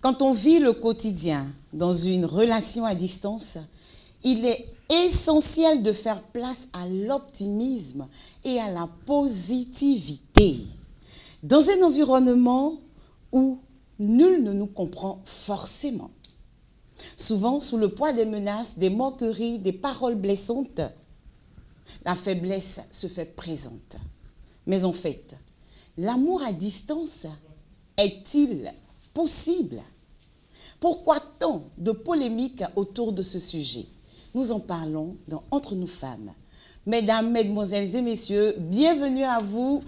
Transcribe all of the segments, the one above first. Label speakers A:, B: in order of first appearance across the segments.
A: Quand on vit le quotidien dans une relation à distance, il est essentiel de faire place à l'optimisme et à la positivité. Dans un environnement où nul ne nous comprend forcément. Souvent, sous le poids des menaces, des moqueries, des paroles blessantes, la faiblesse se fait présente. Mais en fait, l'amour à distance est-il possible? Pourquoi tant de polémiques autour de ce sujet? Nous en parlons dans Entre nous femmes. Mesdames, mesdemoiselles et messieurs, bienvenue à vous.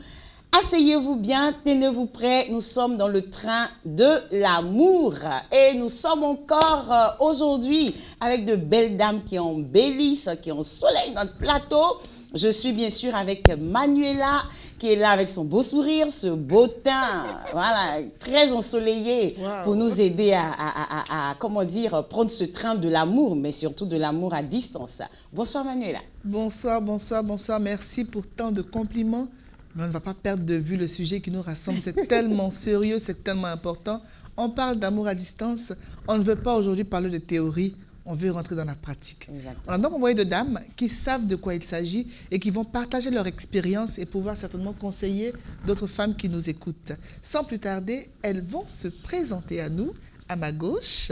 A: Asseyez-vous bien, tenez-vous prêts. Nous sommes dans le train de l'amour. Et nous sommes encore aujourd'hui avec de belles dames qui embellissent, qui ensoleillent notre plateau. Je suis bien sûr avec Manuela, qui est là avec son beau sourire, ce beau teint, voilà, très ensoleillé, pour nous aider à comment dire, prendre ce train de l'amour, mais surtout de l'amour à distance. Bonsoir Manuela.
B: Bonsoir, bonsoir, bonsoir. Merci pour tant de compliments. Mais on ne va pas perdre de vue le sujet qui nous rassemble. C'est tellement sérieux, c'est tellement important. On parle d'amour à distance. On ne veut pas aujourd'hui parler de théorie. On veut rentrer dans la pratique.
A: Exactement.
B: On a donc envoyé de dames qui savent de quoi il s'agit et qui vont partager leur expérience et pouvoir certainement conseiller d'autres femmes qui nous écoutent. Sans plus tarder, elles vont se présenter à nous. À ma gauche,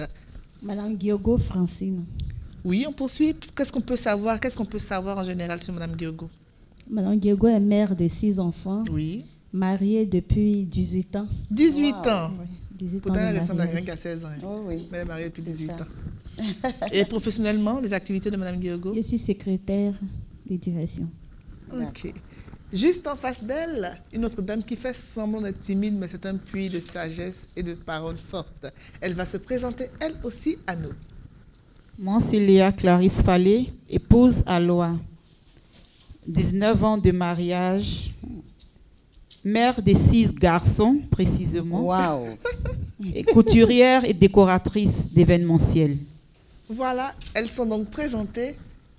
C: Madame Guiogo Francine.
B: Oui, on poursuit. Qu'est-ce qu'on peut savoir en général sur Madame Guiogo?
C: Madame Guiogo est mère de 6 enfants.
B: Oui.
C: Mariée depuis 18 ans.
B: 18 ans.
C: Oui, 18
B: Pourtant,
C: ans
B: elle
C: de
B: ressemble à
C: mariage.
B: quelqu'un qui a 16 ans.
A: Oh oui.
B: Mais elle est mariée depuis
A: C'est
B: 18
A: ça.
B: ans. Et professionnellement, les activités de Mme Guiogo?
C: Je suis secrétaire de direction.
B: Ok. Juste en face d'elle, une autre dame qui fait semblant d'être timide, mais c'est un puits de sagesse et de paroles fortes. Elle va se présenter, elle aussi, à nous.
D: Moi, c'est Léa Clarisse Fallet, épouse à Loa. 19 ans de mariage, mère de 6 garçons, précisément,
A: Waouh.
D: et couturière et décoratrice d'événementiel.
B: Voilà, elles sont donc présentées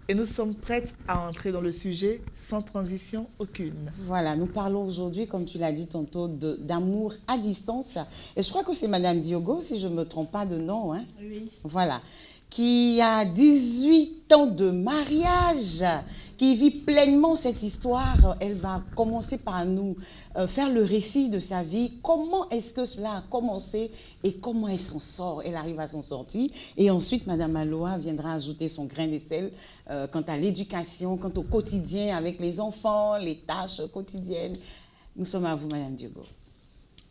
B: et nous sommes prêtes à entrer dans le sujet sans transition aucune.
A: Voilà, nous parlons aujourd'hui, comme tu l'as dit tantôt, d'amour à distance. Et je crois que c'est Madame Diogo, si je ne me trompe pas de nom. Hein?
C: Oui.
A: Voilà. Qui a 18 ans de mariage, qui vit pleinement cette histoire. Elle va commencer par nous faire le récit de sa vie. Comment est-ce que cela a commencé et comment elle s'en sort? Elle arrive à s'en sortir. Et ensuite, Madame Aloa viendra ajouter son grain de sel quant à l'éducation, quant au quotidien avec les enfants, les tâches quotidiennes. Nous sommes à vous, Madame Diogo.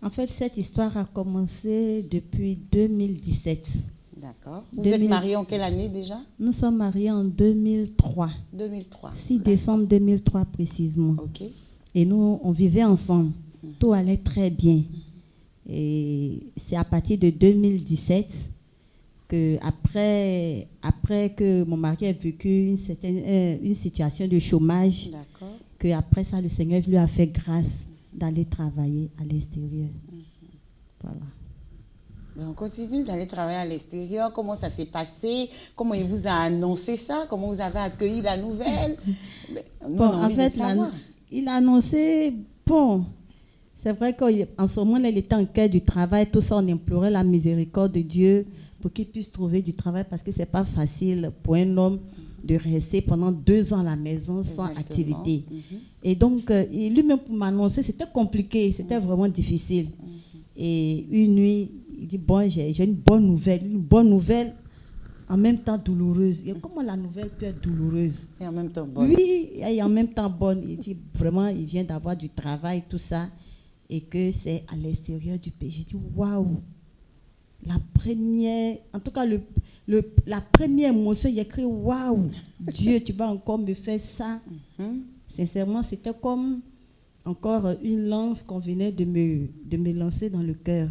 C: En fait, cette histoire a commencé depuis 2017.
A: D'accord. Vous êtes mariée en quelle année déjà?
C: Nous sommes mariés en 2003.
A: 2003.
C: 6 décembre 2003 précisément.
A: OK.
C: Et nous, on vivait ensemble. Tout allait très bien. Et c'est à partir de 2017 que, après que mon mari a vécu une situation de chômage,
A: D'accord.
C: que après ça, le Seigneur lui a fait grâce d'aller travailler à l'extérieur. Voilà.
A: On continue d'aller travailler à l'extérieur. Comment ça s'est passé? Comment il vous a annoncé ça? Comment vous avez accueilli la nouvelle? Nous, on a envie de savoir.
C: Il a annoncé, bon, c'est vrai qu'en ce moment, il était en quête du travail. Tout ça, on implorait la miséricorde de Dieu pour qu'il puisse trouver du travail parce que ce n'est pas facile pour un homme de rester pendant 2 ans à la maison sans activité. Et donc, lui-même, pour m'annoncer, c'était compliqué, c'était vraiment difficile. Et une nuit, il dit, bon, j'ai une bonne nouvelle en même temps douloureuse. Et comment la nouvelle peut être douloureuse?
A: Et en même temps bonne.
C: Oui, et en même temps bonne. Il dit, vraiment, il vient d'avoir du travail, tout ça, et que c'est à l'extérieur du pays. J'ai dit, waouh! En tout cas, la première émotion, il a écrit, waouh! Dieu, tu vas encore me faire ça. Sincèrement, c'était comme encore une lance qu'on venait de me lancer dans le cœur.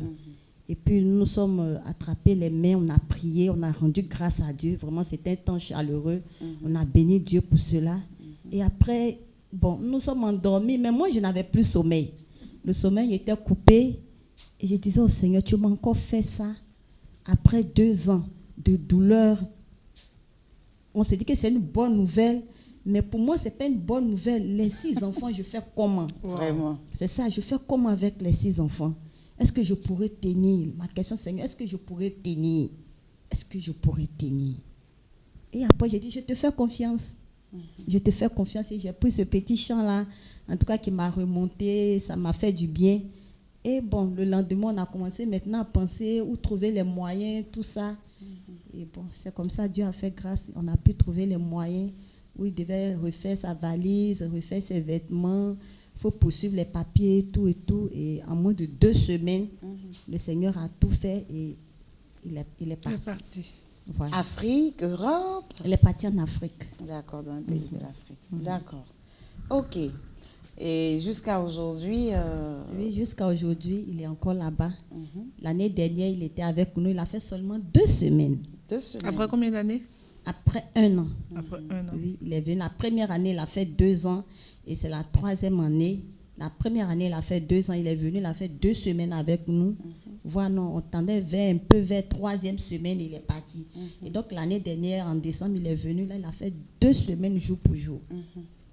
C: Et puis nous sommes attrapés les mains, on a prié, on a rendu grâce à Dieu. Vraiment, c'était un temps chaleureux. On a béni Dieu pour cela. Et après, bon, nous sommes endormis, mais moi, je n'avais plus sommeil. Le sommeil était coupé. Et je disais au Seigneur, tu m'as encore fait ça après 2 ans de douleur. On s'est dit que c'est une bonne nouvelle. Mais pour moi, ce n'est pas une bonne nouvelle. Les 6 enfants, je fais comment?
A: Vraiment.
C: C'est ça, je fais comment avec les 6 enfants? est-ce que je pourrais tenir? Ma question, Seigneur, est-ce que je pourrais tenir? Est-ce que je pourrais tenir? Et après, j'ai dit, je te fais confiance. Je te fais confiance. Et j'ai pris ce petit chant-là, en tout cas qui m'a remonté, ça m'a fait du bien. Et bon, le lendemain, on a commencé maintenant à penser où trouver les moyens, tout ça. Et bon, c'est comme ça, Dieu a fait grâce. On a pu trouver les moyens où il devait refaire sa valise, refaire ses vêtements. Il faut poursuivre les papiers, tout et tout. Et en moins de 2 semaines, le Seigneur a tout fait et il est parti. Voilà.
A: Afrique, Europe?
C: Il est parti en Afrique.
A: D'accord, dans un pays de l'Afrique. D'accord. OK. Et jusqu'à aujourd'hui...
C: Oui, jusqu'à aujourd'hui, il est encore là-bas. L'année dernière, il était avec nous. Il a fait seulement 2 semaines.
A: 2 semaines.
B: Après combien d'années?
C: Après 1 an.
B: Après 1 an.
C: Oui, il est venu. La première année, il a fait 2 ans. Et c'est la 3e année. La première année, il a fait 2 ans. Il est venu, il a fait 2 semaines avec nous. Voilà, non, on tendait un peu vers 3e semaine, il est parti. Et donc, l'année dernière, en décembre, il est venu. Là, il a fait 2 semaines jour pour jour.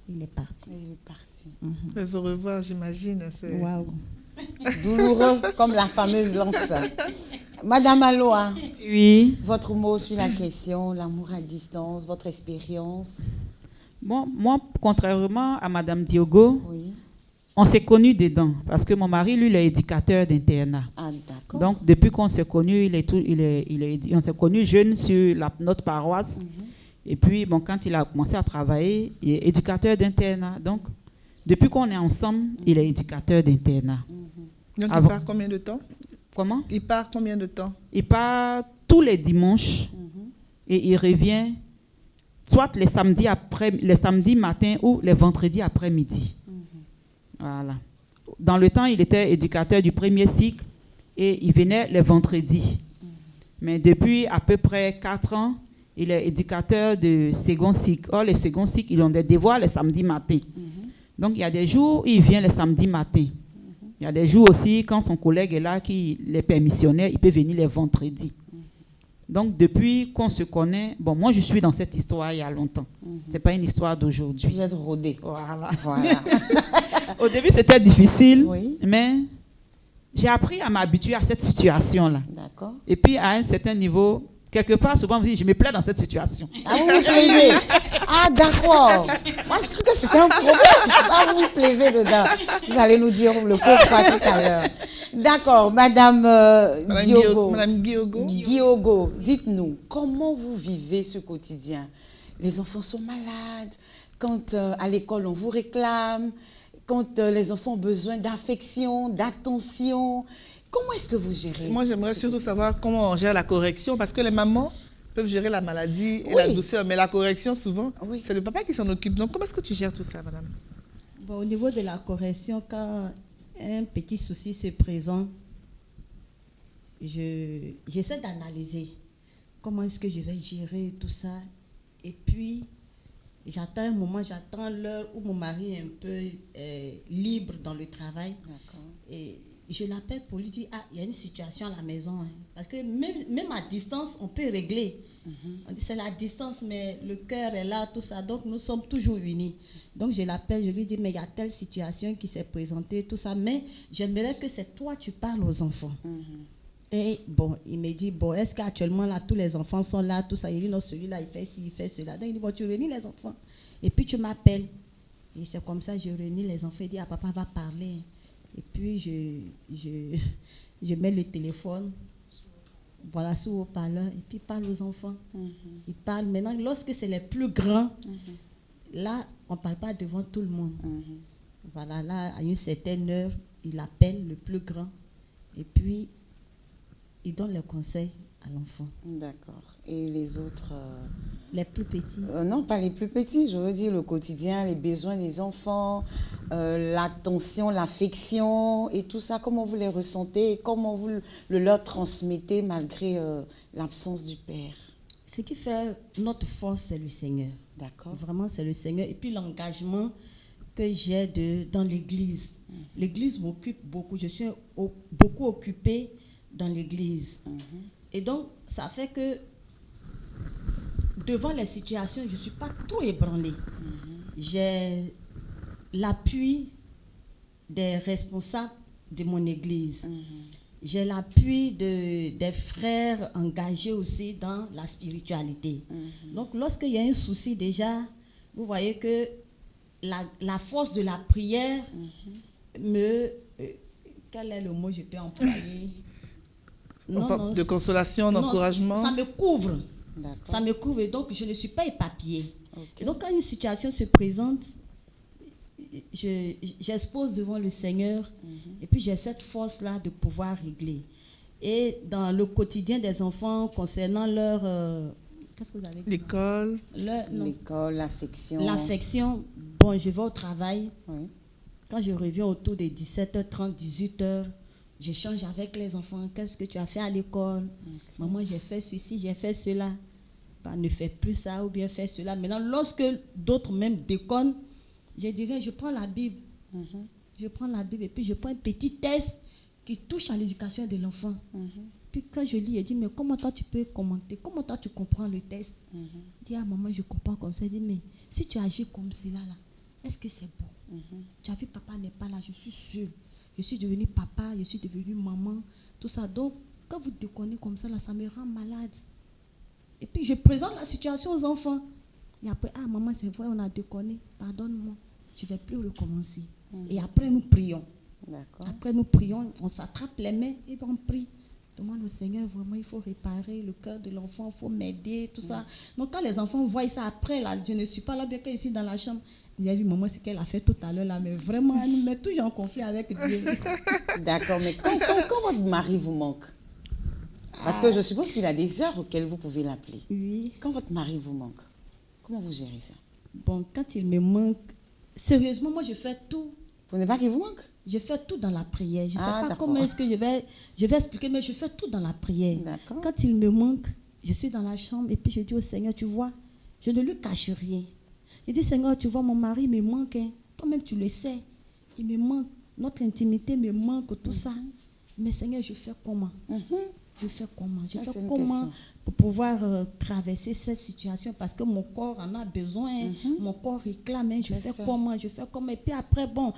C: Il est parti.
A: Il est parti.
B: Les au revoir, j'imagine.
C: Waouh.
A: Douloureux, comme la fameuse lance. Madame Aloa,
D: Oui.
A: votre mot sur la question, l'amour à distance, votre expérience?
D: Bon, moi, contrairement à Madame Diogo,
A: Oui.
D: on s'est connus dedans parce que mon mari, lui, il est éducateur d'internat.
A: Ah, d'accord.
D: Donc, depuis qu'on s'est connus, on s'est connus jeunes sur notre paroisse. Et puis, bon, quand il a commencé à travailler, il est éducateur d'internat. Donc, depuis qu'on est ensemble, il est éducateur d'internat.
B: Donc,
D: Ah
B: il
D: bon.
B: part combien de temps?
D: Comment?
B: Il part combien de temps?
D: Il part tous les dimanches et il revient soit les samedis matin ou les vendredis après-midi. Voilà. Dans le temps, il était éducateur du premier cycle et il venait les vendredis. Mais depuis à peu près 4 ans, il est éducateur de second cycle. Or, les second cycles, ils ont des devoirs les samedis matins. Donc, il y a des jours où il vient les samedis matins. Il y a des jours aussi, quand son collègue est là, qui est permissionnaire, il peut venir les vendredis. Donc, depuis qu'on se connaît, bon, moi, je suis dans cette histoire il y a longtemps. Ce n'est pas une histoire d'aujourd'hui.
A: Vous êtes rodé.
D: Voilà.
A: Voilà.
D: Au début, c'était difficile,
A: Oui.
D: mais j'ai appris à m'habituer à cette situation-là.
A: D'accord.
D: Et puis, à un certain niveau, quelque part, souvent, je me plais dans cette situation.
A: Ah, vous vous plaisez? Ah, d'accord. Moi, je crois que c'était un problème. Ah, vous vous plaisez dedans. Vous allez nous dire le pourquoi tout à l'heure. D'accord. Madame Diogo.
B: Madame Guiogo.
A: Guiogo, dites-nous, comment vous vivez ce quotidien? Les enfants sont malades, quand à l'école on vous réclame, quand les enfants ont besoin d'affection, d'attention, comment est-ce que vous gérez?
B: Moi, j'aimerais
A: ce
B: surtout
A: quotidien?
B: savoir comment on gère la correction, parce que les mamans peuvent gérer la maladie et la
A: Oui.
B: douceur, mais la correction, souvent,
A: Oui.
B: c'est le papa qui s'en occupe. Donc, comment est-ce que tu gères tout ça, madame?
C: Bon, au niveau de la correction, quand un petit souci se présente, j'essaie d'analyser comment est-ce que je vais gérer tout ça. Et puis, j'attends un moment, j'attends l'heure où mon mari est un peu libre dans le travail.
A: D'accord.
C: Et je l'appelle pour lui dire, ah, il y a une situation à la maison. Hein. Parce que même à distance, on peut régler. On dit, c'est la distance, mais le cœur est là, tout ça. Donc, nous sommes toujours unis. Donc, je l'appelle, je lui dis, mais il y a telle situation qui s'est présentée, tout ça. Mais j'aimerais que c'est toi, tu parles aux enfants. Et bon, il me dit, bon, est-ce qu'actuellement, là, tous les enfants sont là, tout ça. Il dit, non, celui-là, il fait ci, il fait cela. Donc, il dit, bon, tu réunis les enfants. Et puis, tu m'appelles. Et c'est comme ça, je réunis les enfants. Il dit, ah, papa va parler. Et puis, je mets le téléphone, voilà, sous haut-parleur, et puis il parle aux enfants. Il parle. Maintenant, lorsque c'est les plus grands, là, on ne parle pas devant tout le monde. Voilà, là, à une certaine heure, il appelle le plus grand, et puis il donne les conseils à l'enfant.
A: D'accord. Et les autres
C: Les plus petits.
A: Non, pas les plus petits. Je veux dire le quotidien, les besoins des enfants, l'attention, l'affection et tout ça. Comment vous les ressentez? Comment vous le leur transmettez malgré l'absence du père?
C: Ce qui fait notre force, c'est le Seigneur.
A: D'accord.
C: Vraiment, c'est le Seigneur. Et puis l'engagement que j'ai dans l'église. L'église m'occupe beaucoup. Je suis beaucoup occupée dans l'église. Et donc, ça fait que devant les situations, je ne suis pas tout ébranlée. J'ai l'appui des responsables de mon église. J'ai l'appui des frères engagés aussi dans la spiritualité. Donc, lorsqu'il y a un souci déjà, vous voyez que la force de la prière me... quel est le mot que je peux employer?
B: De consolation, d'encouragement.
C: Ça me couvre. Ça me couvre et donc je ne suis pas éparpillée. Et donc, quand une situation se présente, j'expose devant le Seigneur et puis j'ai cette force-là de pouvoir régler. Et dans le quotidien des enfants, concernant leur... qu'est-ce que vous avez dit?
B: L'école.
A: L'école, l'affection.
C: L'affection, bon, je vais au travail.
A: Oui.
C: Quand je reviens autour des 17h30, 18h, j'échange avec les enfants. Qu'est-ce que tu as fait à l'école? Maman, j'ai fait ceci, j'ai fait cela. Bah, ne fais plus ça ou bien fais cela. Maintenant, lorsque d'autres même déconnent, je dirais, je prends la Bible. Je prends la Bible et puis je prends un petit test qui touche à l'éducation de l'enfant. Puis quand je lis, je dis, mais comment toi tu peux commenter? Comment toi tu comprends le test? Je dis, ah maman, je comprends comme ça. Je dis, mais si tu agis comme cela, là, est-ce que c'est bon? Tu as vu, papa n'est pas là, je suis sûre. Je suis devenue papa, je suis devenue maman, tout ça. Donc, quand vous déconnez comme ça, là, ça me rend malade. Et puis, je présente la situation aux enfants. Et après, ah maman, c'est vrai, on a déconné, pardonne-moi, je ne vais plus recommencer. Et après, nous prions. Après, nous prions, on s'attrape les mains et on prie. Demande au Seigneur, vraiment, il faut réparer le cœur de l'enfant, il faut m'aider, tout ça. Donc, quand les enfants voient ça après, là, je ne suis pas là, bien que je suis dans la chambre, j'ai vu, maman, ce qu'elle a fait tout à l'heure, là, mais vraiment, elle nous met toujours en conflit avec Dieu.
A: D'accord, mais quand votre mari vous manque, parce que je suppose qu'il a des heures auxquelles vous pouvez l'appeler.
C: Oui.
A: Quand votre mari vous manque, comment vous gérez ça?
C: Bon, quand il me manque, sérieusement, moi, je fais tout.
A: Vous n'avez pas qu'il vous manque?
C: Je fais tout dans la prière. Je ne sais pas comment est-ce que je vais expliquer, mais je fais tout dans la prière. Quand il me manque, je suis dans la chambre et puis je dis au Seigneur, tu vois, je ne lui cache rien. Je dis, Seigneur, tu vois, mon mari me manque. Hein. Toi-même, tu le sais. Il me manque. Notre intimité me manque, tout ça. Mais Seigneur, je fais comment? Je fais comment? Je fais comment pour pouvoir traverser cette situation? Parce que mon corps en a besoin. Mon corps réclame. Hein. Je fais comment? Je fais comment? Et puis après, bon...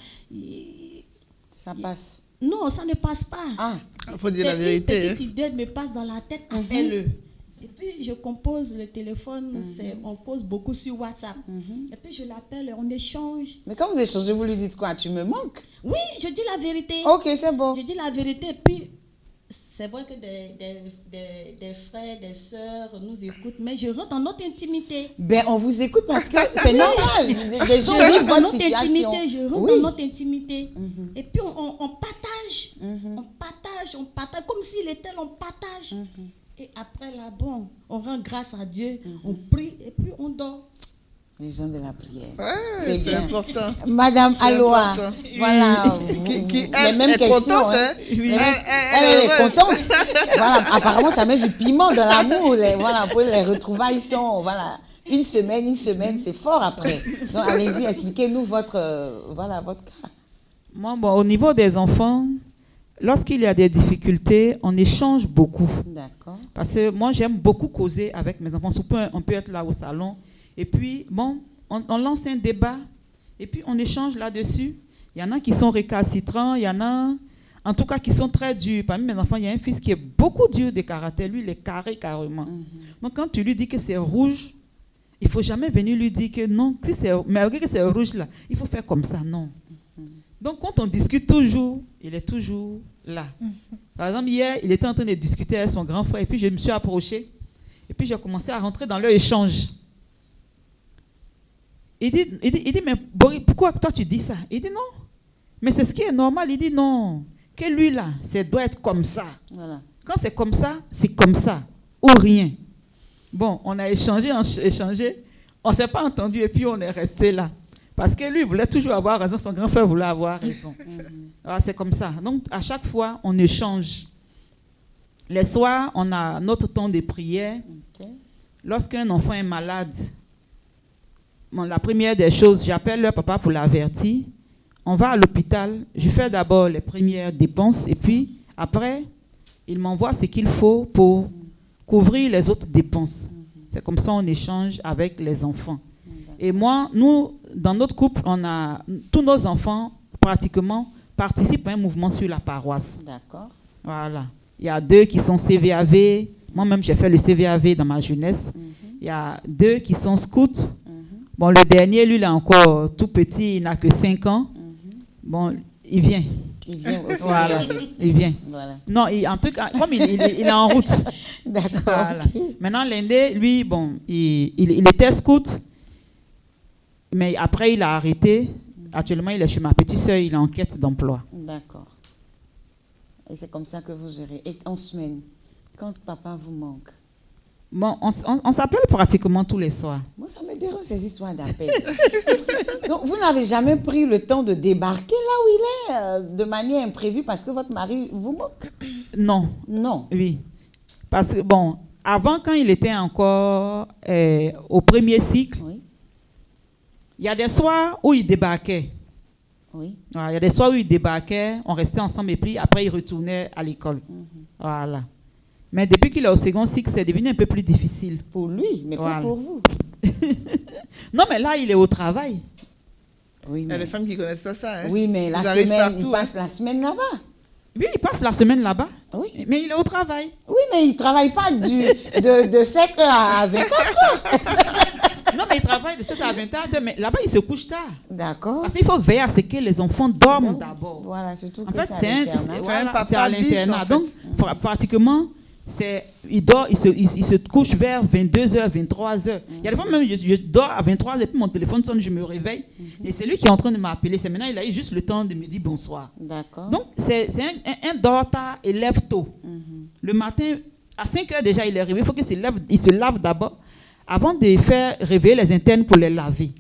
A: ça passe.
C: Non, ça ne passe pas.
A: Ah,
B: il faut dire la vérité.
C: Une petite idée me passe dans la tête, appelle-le. Et puis, je compose le téléphone, on cause beaucoup sur WhatsApp. Et puis, je l'appelle, on échange.
A: Mais quand vous échangez, vous lui dites quoi? Tu me manques?
C: Oui, je dis la vérité.
A: Ok, c'est bon.
C: Je dis la vérité. Et puis, c'est vrai que des frères, des sœurs nous écoutent, mais je rentre dans notre intimité.
A: Ben, on vous écoute parce que c'est normal. Des gens vivent
C: dans
A: votre
C: notre
A: situation.
C: Intimité, je rentre dans notre intimité. Et puis, on partage. On partage. Comme s'il était, on partage. Et après là, bon, on rend grâce à Dieu, on prie et puis on dort.
A: Les gens de la prière.
B: C'est bien important.
A: Madame Aloa, voilà, les mêmes questions.
B: Hein?
A: Elle est contente. Voilà, apparemment, ça met du piment dans l'amour. Voilà, après, les retrouvailles sont, voilà, une semaine, c'est fort après. Donc, allez-y, expliquez-nous votre cas.
D: Moi, bon, au niveau des enfants, lorsqu'il y a des difficultés, on échange beaucoup.
A: D'accord.
D: Parce que moi, j'aime beaucoup causer avec mes enfants. On peut être là au salon. Et puis, bon, on lance un débat. Et puis, on échange là-dessus. Il y en a qui sont récalcitrants. Il y en a, en tout cas, qui sont très durs. Parmi mes enfants, il y a un fils qui est beaucoup dur de caractère. Lui, il est carré carrément. Donc, quand tu lui dis que c'est rouge, il ne faut jamais venir lui dire que non. Malgré que c'est rouge, là, il faut faire comme ça. Non. Donc, quand on discute toujours, il est toujours là. Par exemple, hier, il était en train de discuter avec son grand frère et puis je me suis approchée et puis j'ai commencé à rentrer dans leur échange. Il dit, mais Boris, pourquoi toi tu dis ça? Il dit non, mais c'est ce qui est normal. Il dit non, que lui là, ça doit être comme ça.
A: Voilà.
D: Quand c'est comme ça ou rien. Bon, on a échangé, on ne s'est pas entendu et puis on est resté là. Parce que lui voulait toujours avoir raison, son grand frère voulait avoir raison. Alors, c'est comme ça. Donc, à chaque fois, on échange. Les soirs, on a notre temps de prière. Lorsqu'un enfant est malade, bon, la première des choses, j'appelle leur papa pour l'avertir. On va à l'hôpital, je fais d'abord les premières dépenses et puis, après, il m'envoie ce qu'il faut pour couvrir les autres dépenses. C'est comme ça on échange avec les enfants. Et moi, nous, dans notre couple, on a tous nos enfants pratiquement participent à un mouvement sur la paroisse.
A: D'accord.
D: Voilà. Il y a 2 qui sont CVAV. Moi-même, j'ai fait le CVAV dans ma jeunesse. Il y a 2 qui sont scouts. Bon, le dernier, lui, il est encore tout petit, il n'a que 5 ans. Bon, il vient.
A: Il vient aussi.
D: Voilà, il vient.
A: Voilà.
D: Non, en tout cas, comme il est en route.
A: D'accord.
D: Voilà.
A: Ok.
D: Maintenant, l'Indé, lui, bon, il était scout, mais après, il a arrêté. Actuellement, il est chez ma petite soeur, il est en quête d'emploi.
A: D'accord. Et c'est comme ça que vous gérez. Et en semaine, quand papa vous manque,
D: Bon, on s'appelle pratiquement tous les soirs.
A: moi, ça me dérange ces histoires d'appel. Donc, vous n'avez jamais pris le temps de débarquer là où il est, de manière imprévue, parce que votre mari vous manque?
D: Non,
A: Non.
D: oui. Parce que, bon, avant, quand il était encore au premier cycle,
A: Oui.
D: il y a des soirs où il débarquait.
A: Oui.
D: Voilà, il y a des soirs où il débarquait, on restait ensemble et puis après, il retournait à l'école. Voilà. Mais depuis qu'il est au second cycle, c'est devenu un peu plus difficile.
A: Pour lui, mais
D: Voilà.
A: pas pour vous.
D: Non, mais là, il est au travail.
A: Oui,
B: Il y a
A: mais,
B: des femmes qui ne connaissent pas ça. Hein?
A: oui, mais la
B: Ils arrivent
A: semaine,
B: partout,
A: il passe la semaine là-bas.
D: Oui, il passe la semaine là-bas,
A: Oui.
D: mais il est au travail.
A: Oui, mais il ne travaille pas de 7h à 24h.
D: Non, mais il travaille de 7 à 20 heures, mais là-bas, il se couche tard.
A: D'accord.
D: Parce qu'il faut veiller à ce que les enfants dorment d'abord.
A: Voilà, surtout
D: En
A: que
D: fait,
A: c'est à l'internat.
D: voilà,
B: un
D: c'est à
B: papa bis,
D: l'internat.
B: en fait.
D: Donc, pratiquement, il dort, il se couche vers 22h, 23h. Il y a des fois même, je dors à 23h, et puis mon téléphone sonne, je me réveille. Et c'est lui qui est en train de m'appeler. C'est maintenant, il a eu juste le temps de me dire bonsoir.
A: D'accord.
D: Donc, c'est un dort tard et lève tôt. Le matin, à 5h déjà, il est réveillé. Il faut qu'il se lave d'abord avant de faire réveiller les internes pour les laver.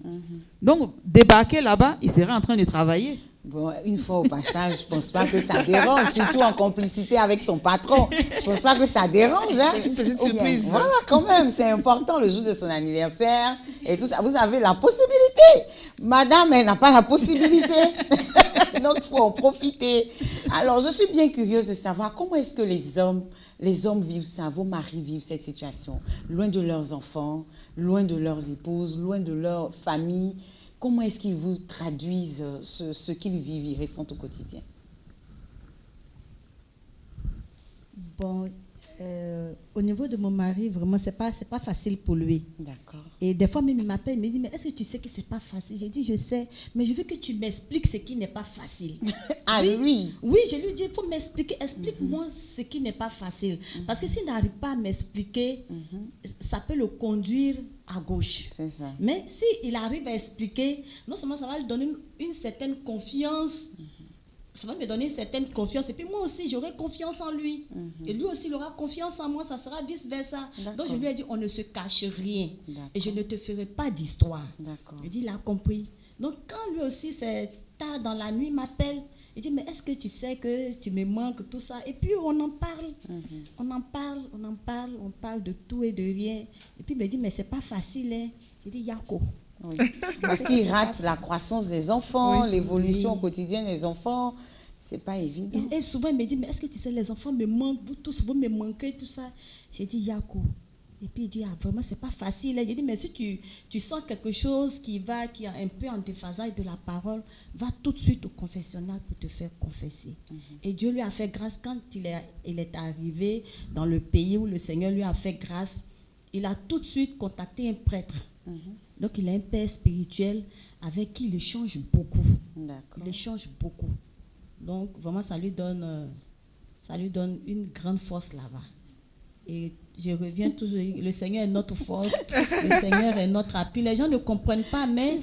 D: Donc, débarquer là-bas, il serait en train de travailler.
A: Bon, une fois au passage, je ne pense pas que ça dérange, surtout en complicité avec son patron. Je ne pense pas que ça dérange. Hein?
B: Une petite
A: Ou bien,
B: surprise.
A: voilà, quand même, c'est important le jour de son anniversaire et tout ça. Vous avez la possibilité. Madame, elle n'a pas la possibilité. Donc, il faut en profiter. Alors, je suis bien curieuse de savoir comment est-ce que les hommes vivent ça, vos maris vivent cette situation, loin de leurs enfants, loin de leurs épouses, loin de leur famille. Comment est-ce qu'ils vous traduisent ce qu'ils vivent, ils ressentent au quotidien?
C: Bon, au niveau de mon mari, vraiment, c'est pas facile pour lui.
A: D'accord.
C: Et des fois, même il m'appelle, il me dit, mais est-ce que tu sais que c'est pas facile? J'ai dit, je sais, mais je veux que tu m'expliques ce qui n'est pas facile.
A: Ah oui.
C: Oui, je lui dis, il faut m'expliquer. Explique-moi ce qui n'est pas facile. Parce que s'il n'arrive pas à m'expliquer, ça peut le conduire à gauche.
A: C'est ça.
C: Mais s'il arrive à expliquer, non seulement ça va lui donner une certaine confiance, ça va me donner une certaine confiance. Et puis moi aussi, j'aurai confiance en lui. Et lui aussi, il aura confiance en moi. Ça sera vice-versa. Donc je lui ai dit, on ne se cache rien. Et je ne te ferai pas d'histoire.
A: D'accord.
C: Il dit, il a compris. Donc quand lui aussi, c'est tard dans la nuit, il m'appelle. Il dit, mais est-ce que tu sais que tu me manques, tout ça? Et puis on en parle. On parle de tout et de rien. Et puis il me dit, mais c'est pas facile. Hein. Il dit, Yako.
A: Oui. Parce qu'il rate la croissance des enfants, l'évolution quotidienne des enfants. C'est pas évident.
C: Et souvent, il me dit, mais est-ce que tu sais, les enfants me manquent, vous tous, vous me manquez, tout ça. J'ai dit, Yako. Et puis il dit, ah, vraiment, c'est pas facile. Il dit, mais si tu sens quelque chose qui est un peu en déphasage de la parole, va tout de suite au confessionnal pour te faire confesser. Et Dieu lui a fait grâce quand il est arrivé dans le pays où le Seigneur lui a fait grâce. Il a tout de suite contacté un prêtre. Donc il a un père spirituel avec qui il échange beaucoup.
A: D'accord.
C: Il échange beaucoup. Donc vraiment, ça lui donne une grande force là-bas. Et je reviens toujours, le Seigneur est notre force, le Seigneur est notre appui. Les gens ne comprennent pas, mais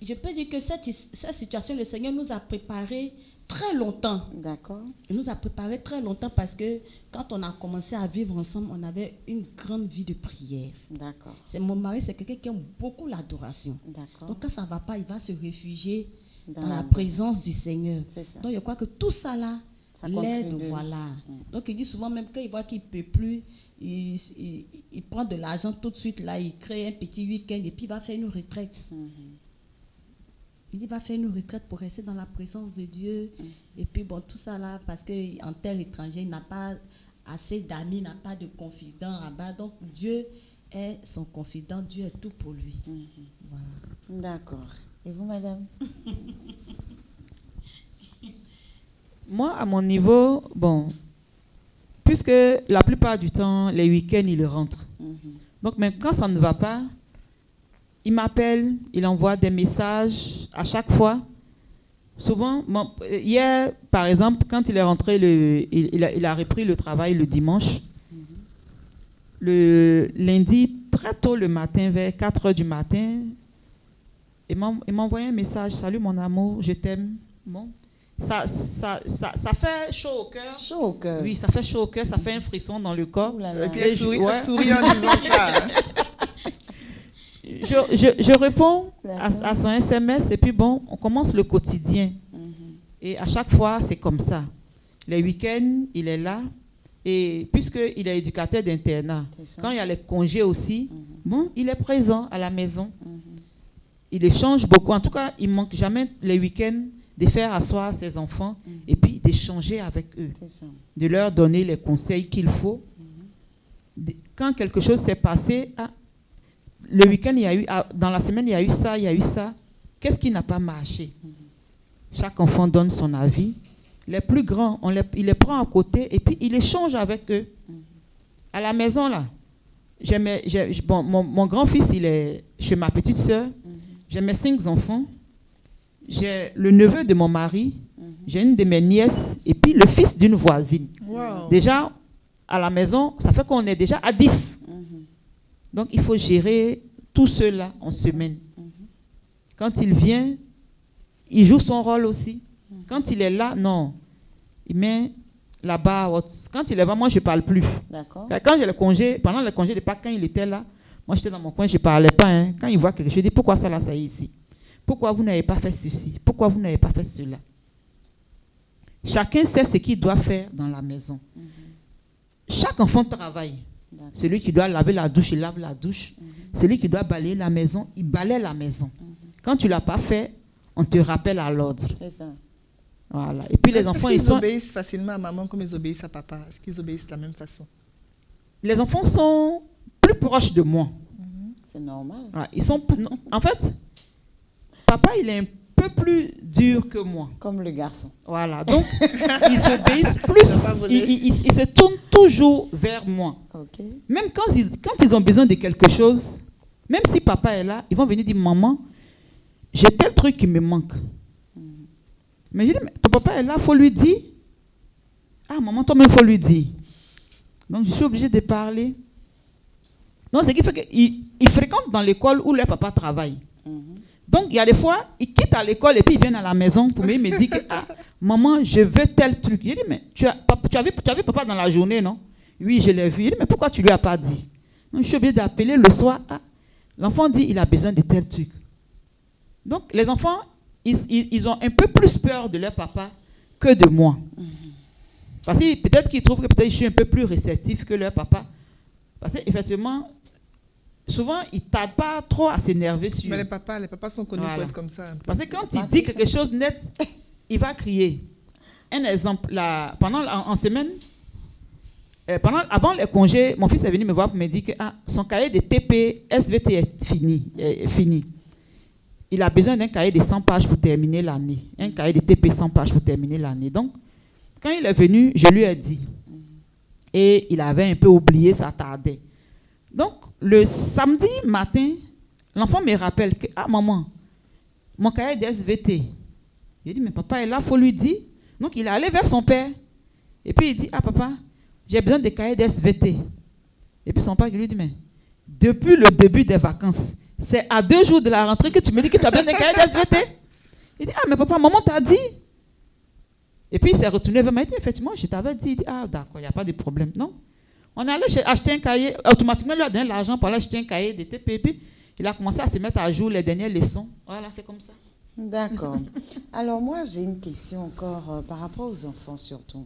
C: je peux dire que cette situation, le Seigneur nous a préparé très longtemps.
A: D'accord.
C: Il nous a préparé très longtemps parce que quand on a commencé à vivre ensemble, on avait une grande vie de prière.
A: D'accord.
C: Mon mari, c'est quelqu'un qui aime beaucoup l'adoration.
A: D'accord.
C: Donc quand ça ne va pas, il va se réfugier dans
A: la
C: la présence du Seigneur.
A: C'est ça.
C: Donc je crois que tout ça là,
A: Ça
C: l'aide,
A: contribue.
C: voilà. Donc il dit souvent, même quand il voit qu'il ne peut plus, il prend de l'argent tout de suite, là, il crée un petit week-end et puis il va faire une retraite. Il va faire une retraite pour rester dans la présence de Dieu. Et puis bon, tout ça là, parce qu'en terre étrangère, il n'a pas assez d'amis, il n'a pas de confident là-bas. Donc Dieu est son confident, Dieu est tout pour lui. Voilà.
A: D'accord. Et vous, madame?
D: Moi, à mon niveau, bon, puisque la plupart du temps, les week-ends, il rentre. Donc, même quand ça ne va pas, il m'appelle, il envoie des messages à chaque fois. Souvent, hier, par exemple, quand il est rentré, il a repris le travail le dimanche. Le lundi, très tôt le matin, vers 4 h du matin, il m'a envoyé un message. « Salut mon amour, je t'aime. » Bon. Ça fait chaud au cœur.
A: Chaud au cœur.
D: Oui, ça fait chaud au cœur, ça fait un frisson dans le corps.
B: Et puis elle sourit en disant ça. Hein.
D: Je réponds à son SMS et puis bon, on commence le quotidien. Et à chaque fois, c'est comme ça. Les week-ends, il est là. Et puisqu'il est éducateur d'internat, quand il y a les congés aussi, bon, il est présent à la maison. Il échange beaucoup. En tout cas, il ne manque jamais les week-ends de faire asseoir ses enfants et puis d'échanger avec eux. De leur donner les conseils qu'il faut. Quand quelque chose s'est passé, le week-end, il y a eu, dans la semaine, il y a eu ça, il y a eu ça. Qu'est-ce qui n'a pas marché? Chaque enfant donne son avis. Les plus grands, il les prend à côté et puis il échange avec eux. À la maison, là, mon grand-fils, il est chez ma petite sœur. J'ai mes 5 enfants. J'ai le neveu de mon mari. J'ai une de mes nièces et puis le fils d'une voisine.
B: Wow.
D: Déjà, à la maison, ça fait qu'on est déjà à 10. Donc, il faut gérer tout cela en semaine. Quand il vient, il joue son rôle aussi. Quand il est là, non. Il met là-bas. Quand il est là, moi, je ne parle plus.
A: D'accord.
D: Quand j'ai le congé, pendant le congé de Pâques, quand il était là, moi, j'étais dans mon coin, je ne parlais pas. Hein. Quand il voit quelque chose, il dit, pourquoi ça, là, ça est ici? Pourquoi vous n'avez pas fait ceci? Pourquoi vous n'avez pas fait cela? Chacun sait ce qu'il doit faire dans la maison. Chaque enfant travaille. Celui qui doit laver la douche, il lave la douche. Celui qui doit balayer la maison, il balaye la maison. Quand tu ne l'as pas fait, on te rappelle à l'ordre.
A: C'est ça.
D: Voilà. Et puis les enfants, ils
B: obéissent facilement à maman comme ils obéissent à papa. Est-ce qu'ils obéissent de la même façon?
D: Les enfants sont plus proches de moi.
A: C'est normal.
D: Voilà. En fait, papa, il est un peu plus dur que moi.
A: Comme le garçon.
D: Voilà. Donc, ils obéissent plus. Ils se tournent toujours vers moi.
A: Okay.
D: Même quand ils ont besoin de quelque chose, même si papa est là, ils vont venir dire, maman, j'ai tel truc qui me manque. Mais je dis, mais ton papa est là, il faut lui dire. Ah, maman, toi-même, il faut lui dire. Donc, je suis obligée de parler. Donc, ce qui fait qu'ils fréquentent dans l'école où leur papa travaille. Donc, il y a des fois, ils quittent à l'école et puis ils viennent à la maison pour me dire que, ah, maman, je veux tel truc. Je dis, mais tu as vu papa dans la journée, non? Oui, je l'ai vu. Il dit, mais pourquoi tu ne lui as pas dit? Donc, je suis obligée d'appeler le soir. Ah, l'enfant dit, il a besoin de tel truc. Donc, les enfants, ils ont un peu plus peur de leur papa que de moi. Parce que peut-être qu'ils trouvent que peut-être je suis un peu plus réceptif que leur papa. Parce qu'effectivement, souvent, ils ne tardent pas trop à s'énerver sur...
B: Mais les papas sont connus pour être comme ça.
D: Parce que quand il dit quelque chose net, il va crier. Un exemple, en semaine, avant les congés, mon fils est venu me voir pour me dire que son cahier de TP, SVT est fini. Il a besoin d'un cahier de 100 pages pour terminer l'année. Un cahier de TP 100 pages pour terminer l'année. Donc, quand il est venu, je lui ai dit. Et il avait un peu oublié, ça tardait. Donc, le samedi matin, l'enfant me rappelle que, ah maman, mon cahier de SVT. Je dis, mais papa est là, il faut lui dire. Donc, il est allé vers son père. Et puis, il dit, ah papa, j'ai besoin de cahier de SVT. Et puis, son père lui dit, mais depuis le début des vacances, c'est à 2 jours de la rentrée que tu me dis que tu as besoin d'un cahier de SVT. Il dit, ah mais papa, maman t'a dit. Et puis, il s'est retourné vers moi. Il dit, effectivement, je t'avais dit. Il dit, ah d'accord, il n'y a pas de problème. Non. On est allé acheter un cahier, automatiquement, il lui a donné l'argent pour aller acheter un cahier de TP. Et puis, il a commencé à se mettre à jour les dernières leçons. Voilà, c'est comme ça.
A: D'accord. Alors, moi, j'ai une question encore par rapport aux enfants surtout.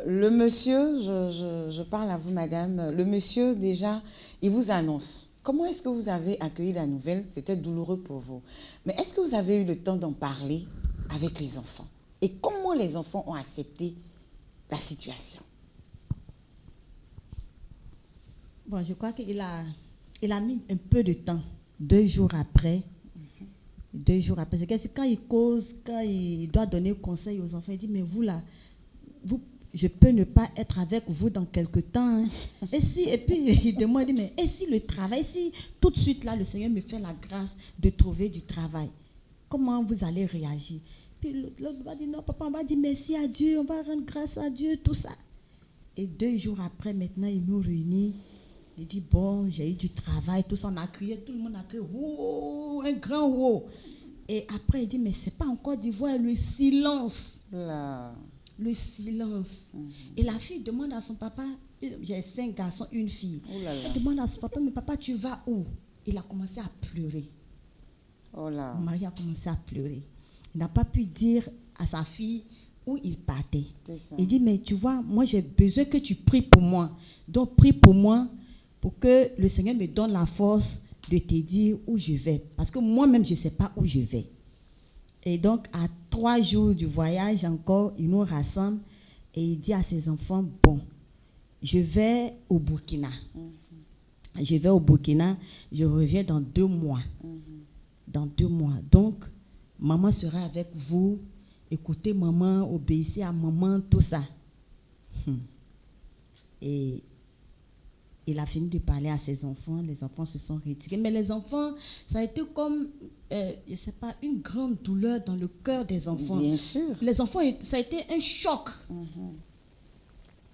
A: Le monsieur, je parle à vous, madame, le monsieur, déjà, il vous annonce. Comment est-ce que vous avez accueilli la nouvelle? C'était douloureux pour vous. Mais est-ce que vous avez eu le temps d'en parler avec les enfants? Et comment les enfants ont accepté la situation?
C: Bon, je crois qu'il a mis un peu de temps. 2 jours après, 2 jours après, c'est que quand il cause, quand il doit donner conseil aux enfants, il dit, mais vous là, je peux ne pas être avec vous dans quelque temps. Hein. Et puis il demande, il dit, mais et si le travail, si tout de suite là, le Seigneur me fait la grâce de trouver du travail, comment vous allez réagir? Puis l'autre va dire, non, papa, on va dire merci à Dieu, on va rendre grâce à Dieu, tout ça. Et 2 jours après, maintenant, il nous réunit. Il dit, bon, j'ai eu du travail, tout ça, on a crié, tout le monde a crié, wow, un grand wow. Et après, il dit, mais c'est pas en Côte d'Ivoire, le silence.
A: Là.
C: Le silence. Et la fille demande à son papa, j'ai 5 garçons, une fille.
A: Oh là là.
C: Elle demande à son papa, mais papa, tu vas où? Il a commencé à pleurer.
A: Oh là.
C: Mon mari a commencé à pleurer. Il n'a pas pu dire à sa fille où il partait.
A: C'est ça.
C: Il dit, mais tu vois, moi j'ai besoin que tu pries pour moi. Donc prie pour moi pour que le Seigneur me donne la force de te dire où je vais. Parce que moi-même, je ne sais pas où je vais. Et donc, à 3 jours du voyage encore, il nous rassemble et il dit à ses enfants, bon, je vais au Burkina. Je vais au Burkina, je reviens dans 2 mois. Dans 2 mois. Donc, maman sera avec vous. Écoutez maman, obéissez à maman, tout ça. Et il a fini de parler à ses enfants. Les enfants se sont retirés. Mais les enfants, ça a été comme, je ne sais pas, une grande douleur dans le cœur des enfants.
A: Bien sûr.
C: Les enfants, ça a été un choc.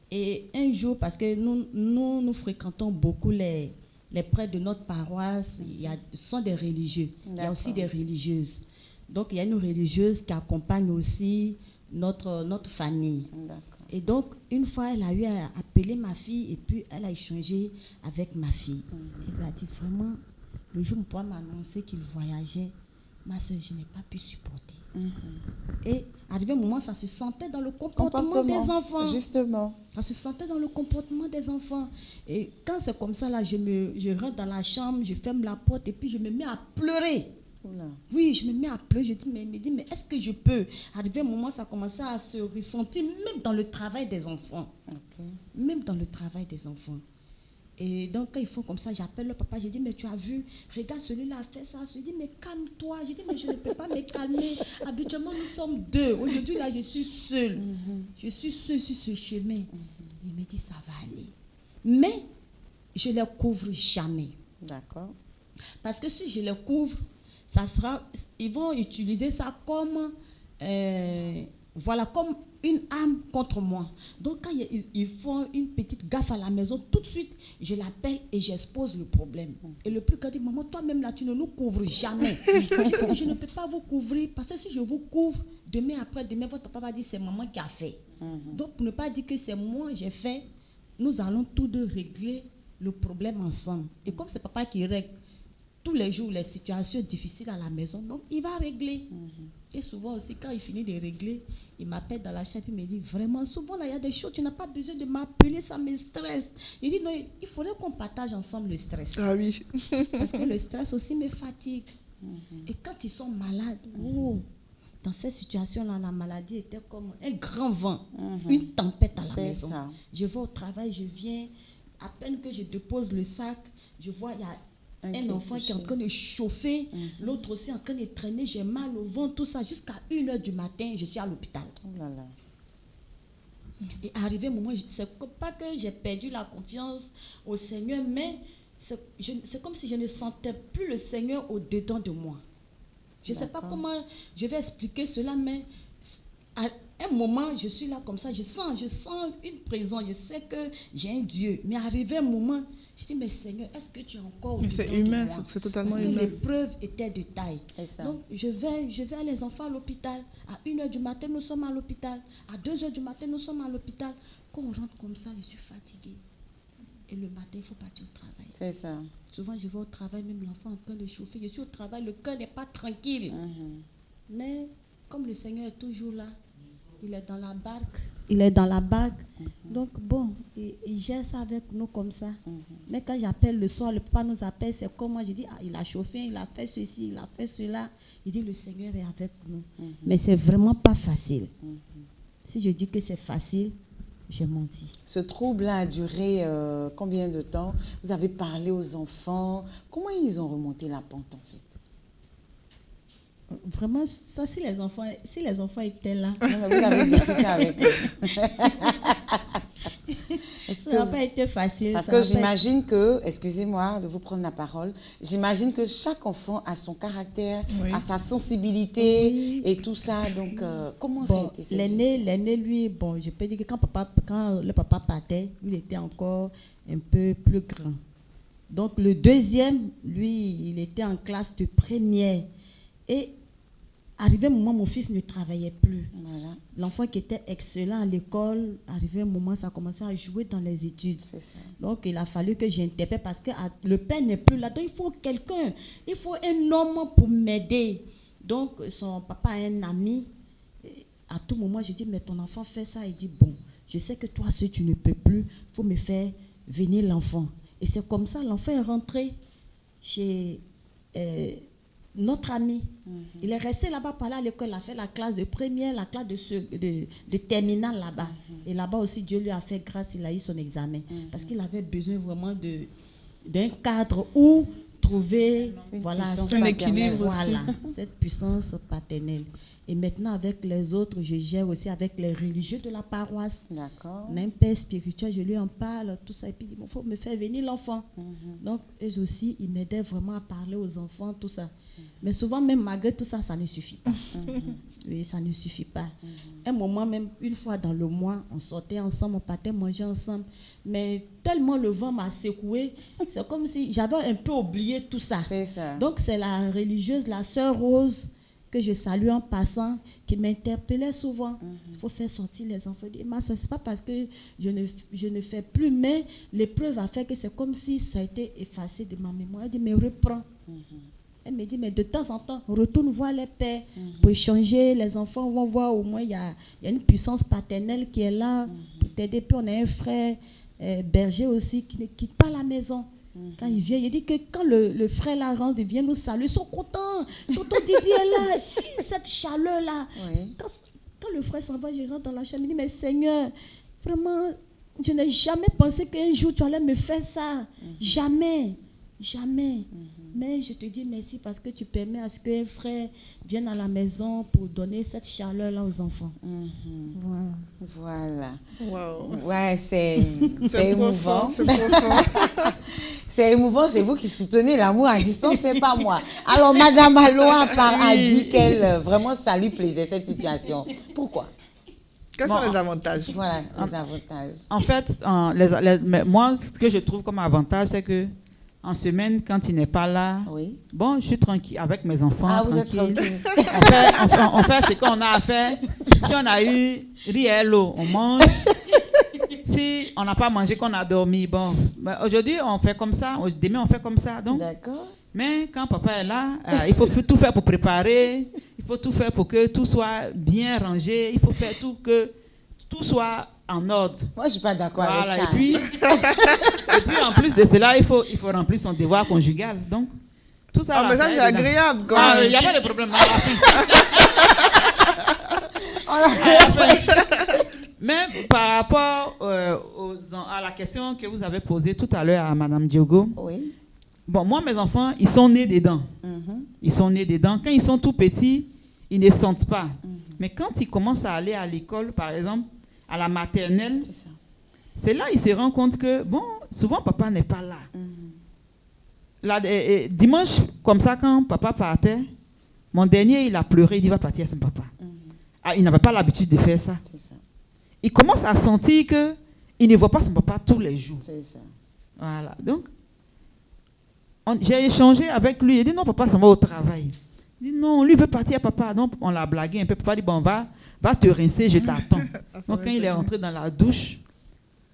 C: Et un jour, parce que nous fréquentons beaucoup les prêtres de notre paroisse, ce sont des religieux. Il y a aussi des religieuses. Donc, il y a une religieuse qui accompagne aussi notre famille.
A: D'accord.
C: Et donc, une fois, elle a eu à appeler ma fille et puis elle a échangé avec ma fille. Elle lui a dit, vraiment, le jour où mon papa m'a annoncé qu'il voyageait, ma soeur, je n'ai pas pu supporter. Et arrivé un moment, ça se sentait dans le comportement des enfants.
A: Justement.
C: Ça se sentait dans le comportement des enfants. Et quand c'est comme ça, là, je rentre dans la chambre, je ferme la porte et puis je me mets à pleurer.
A: Oula.
C: Oui, je me mets à pleurer. Je dis, mais est-ce que je peux? Arrivé un moment, ça commençait à se ressentir, même dans le travail des enfants.
A: Ok.
C: Même dans le travail des enfants. Et donc, quand ils font comme ça, j'appelle le papa, je dis, mais tu as vu, regarde, celui-là a fait ça. Je dis, mais calme-toi. Je dis, mais je ne peux pas me calmer. Habituellement, nous sommes 2. Aujourd'hui, là, je suis seule. Je suis seule sur ce chemin. Il me dit, ça va aller. Mais, je ne les couvre jamais.
A: D'accord.
C: Parce que si je les couvre, ça sera, ils vont utiliser ça comme, comme une arme contre moi. Donc, quand ils font une petite gaffe à la maison, tout de suite, je l'appelle et j'expose le problème. Et le plus grand dit, maman, toi-même là, tu ne nous couvres jamais. Je ne peux pas vous couvrir parce que si je vous couvre, demain après-demain, votre papa va dire, c'est maman qui a fait. Donc, pour ne pas dire que c'est moi j'ai fait, nous allons tous deux régler le problème ensemble. Et comme c'est papa qui règle tous les jours les situations difficiles à la maison, donc il va régler. Et souvent aussi, quand il finit de régler, il m'appelle dans la chambre et il me dit, vraiment, souvent là, il y a des choses, tu n'as pas besoin de m'appeler, ça me stresse. Il dit, non, il faudrait qu'on partage ensemble le stress.
B: Ah oui.
C: Parce que le stress aussi me fatigue. Et quand ils sont malades, dans ces situations-là, la maladie était comme un grand vent, une tempête à la maison.
A: Ça.
C: Je vais au travail, je viens, à peine que je dépose le sac, je vois, il y a un enfant qui est en train de chauffer, l'autre aussi en train de traîner, j'ai mal au ventre, tout ça, jusqu'à 1h du matin, je suis à l'hôpital.
A: Oh là là.
C: Et arrivé un moment, c'est pas que j'ai perdu la confiance au Seigneur, mais c'est comme si je ne sentais plus le Seigneur au-dedans de moi. Je ne sais pas comment je vais expliquer cela, mais à un moment, je suis là comme ça, je sens une présence, je sais que j'ai un Dieu, mais arrivé un moment, je dis, mais Seigneur, est-ce que tu es encore au-dedans
B: c'est
C: de
B: humain,
C: moi?
B: c'est totalement
C: Parce que
B: humain.
C: l'épreuve était de taille.
A: Ça.
C: Donc, je vais les enfants à l'hôpital. À 1h du matin, nous sommes à l'hôpital. À 2h du matin, nous sommes à l'hôpital. Quand on rentre comme ça, je suis fatiguée. Et le matin, il faut partir au travail.
A: C'est ça.
C: Souvent, je vais au travail, même l'enfant en train de chauffer. Je suis au travail, le cœur n'est pas tranquille. Mais comme le Seigneur est toujours là, il est dans la barque. Il est dans la barque. Donc, bon, il gère ça avec nous comme ça. Mais quand j'appelle le soir, le papa nous appelle, c'est comme moi, je dis, ah, il a chauffé, il a fait ceci, il a fait cela. Il dit, le Seigneur est avec nous. Mais c'est vraiment pas facile. Si je dis que c'est facile, j'ai menti.
A: Ce trouble-là a duré combien de temps? Vous avez parlé aux enfants. Comment ils ont remonté la pente, en fait?
C: Vraiment, ça, si les enfants étaient là,
A: Non, mais vous avez vécu ça avec eux.
C: ça n'a pas été facile.
A: Parce
C: ça
A: que
C: n'a pas
A: j'imagine que, excusez-moi de vous prendre la parole, j'imagine que chaque enfant a son caractère,
B: Oui.
A: a sa sensibilité
C: Oui.
A: et tout ça. Donc, comment
C: été-
A: ça a
C: Bon,
A: été cette
C: l'aîné, lui, bon, je peux dire que quand le papa partait, il était encore un peu plus grand. Donc, le deuxième, lui, il était en classe de première. Et arrivé un moment, mon fils ne travaillait plus.
A: Voilà,
C: L'enfant qui était excellent à l'école, arrivé un moment, ça a commencé à jouer dans les études.
A: c'est ça.
C: Donc, il a fallu que j'interpelle parce que le père n'est plus là. Donc, il faut quelqu'un, il faut un homme pour m'aider. Donc, son papa a un ami. Et à tout moment, je dis, mais ton enfant fait ça. Il dit, bon, je sais que toi, si tu ne peux plus, il faut me faire venir l'enfant. Et c'est comme ça, l'enfant est rentré chez notre ami. Il est resté là-bas, parler à l'école, il a fait la classe de première, la classe de terminale là-bas. Et là-bas aussi, Dieu lui a fait grâce, il a eu son examen. Parce qu'il avait besoin vraiment d'un cadre où trouver
A: Une
C: voilà,
A: puissance
C: cette-
B: paternelle.
C: voilà, cette puissance paternelle. Et maintenant, avec les autres, je gère aussi avec les religieux de la paroisse.
A: D'accord.
C: On a un père spirituel, je lui en parle, tout ça. Et puis, il faut me faire venir l'enfant. Donc, eux aussi, ils m'aidaient vraiment à parler aux enfants, tout ça. Mais souvent, même malgré tout ça, ça ne suffit pas. Oui, ça ne suffit pas. Un moment, même une fois dans le mois, on sortait ensemble, on partait manger ensemble. Mais tellement le vent m'a secoué, c'est comme si j'avais un peu oublié tout ça.
A: C'est ça.
C: Donc, c'est la religieuse, la sœur Rose, que je salue en passant, qui m'interpellait souvent. Il faut faire sortir les enfants. Je dis, ma soeur, ce n'est pas parce que je ne fais plus, mais l'épreuve a fait que c'est comme si ça a été effacé de ma mémoire. Elle dit, mais reprends. Elle me dit, mais de temps en temps, retourne voir les pères pour échanger. Les enfants vont voir, au moins, il y a une puissance paternelle qui est là pour t'aider. Puis on a un frère berger aussi qui ne quitte pas la maison. Quand il vient, il dit que quand le frère la rentre, il vient nous saluer, ils sont contents. Tonton Didier est là, cette chaleur-là.
A: Oui.
C: Quand le frère s'en va, je rentre dans la chambre, il dit, mais Seigneur, vraiment, je n'ai jamais pensé qu'un jour tu allais me faire ça. Jamais, jamais. Mais je te dis merci parce que tu permets à ce qu'un frère vienne à la maison pour donner cette chaleur-là aux enfants. Voilà.
A: Voilà.
B: Wow.
A: Ouais, c'est
B: C'est
A: émouvant.
B: profond, c'est profond.
A: C'est émouvant, c'est vous qui soutenez l'amour à distance, c'est pas moi. Alors, Madame Aloa a dit qu'elle, vraiment, ça lui plaisait, cette situation. Pourquoi?
B: Quels
D: Bon,
B: sont les avantages?
A: Voilà, les avantages.
D: En fait, mais moi, ce que je trouve comme avantage, c'est que en semaine, quand il n'est pas là,
A: Oui.
D: bon, je suis tranquille avec mes enfants.
A: Ah, vous êtes
D: tranquille.
A: tranquille.
D: On fait ce qu'on a à faire. Si on a eu riz et l'eau, on mange. Si on n'a pas mangé, qu'on a dormi, bon. Ben, aujourd'hui, on fait comme ça. Demain, on fait comme ça. Donc,
A: D'accord.
D: mais quand papa est là, il faut tout faire pour préparer. Il faut tout faire pour que tout soit bien rangé. Il faut faire tout que tout soit en ordre.
A: Moi, je suis pas d'accord
D: Voilà,
A: avec ça.
D: et puis en plus de cela, il faut remplir son devoir conjugal. Donc, tout ça.
B: Ah,
D: là,
B: mais ça,
D: aide
B: c'est
D: dedans.
B: agréable quand
D: Ah,
B: même.
D: il n'y a pas de problème. À la fin. Mais par rapport à la question que vous avez posée tout à l'heure à Madame Diogo,
A: Oui.
D: bon, moi, mes enfants, ils sont nés dedans. Ils sont nés dedans. Quand ils sont tout petits, ils ne sentent pas. Mais quand ils commencent à aller à l'école, par exemple, à la maternelle,
A: C'est ça.
D: c'est là qu'ils se rendent compte que, bon, souvent, papa n'est pas là. Là, dimanche, comme ça, quand papa partait, mon dernier, il a pleuré, il dit, va partir à son papa. Ah, il n'avait pas l'habitude de faire ça.
A: C'est ça.
D: Il commence à sentir qu'il ne voit pas son papa tous les jours.
A: C'est ça.
D: Voilà. Donc, j'ai échangé avec lui. Il dit, non, papa, ça va au travail. Il dit, non, lui veut partir, papa. Donc, on l'a blagué un peu. Papa dit, bon, va te rincer, je t'attends. Donc, quand il est rentré dans la douche,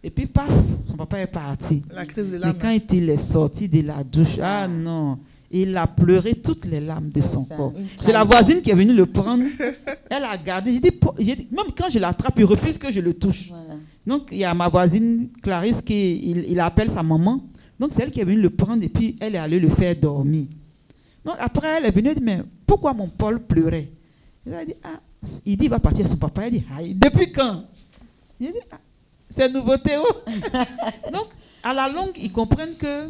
D: et puis, paf, son papa est parti.
B: La crise de
D: Mais
B: l'âme.
D: quand il est sorti de la douche, ah non, il a pleuré toutes les larmes de
A: C'est
D: son
A: ça,
D: corps.
A: une
D: C'est la
A: trahison.
D: voisine qui est venue le prendre. Elle a gardé. J'ai dit, même quand je l'attrape, il refuse que je le touche.
A: Voilà.
D: Donc, il y a ma voisine Clarisse qui il appelle sa maman. Donc, c'est elle qui est venue le prendre et puis elle est allée le faire dormir. Donc, après, elle est venue et dit, mais pourquoi mon Paul pleurait? Elle a dit, ah, il dit, il va partir à son papa. Elle dit, aïe, depuis quand? Il a dit, ah, c'est nouveau Théo. Donc, à la longue, ils comprennent que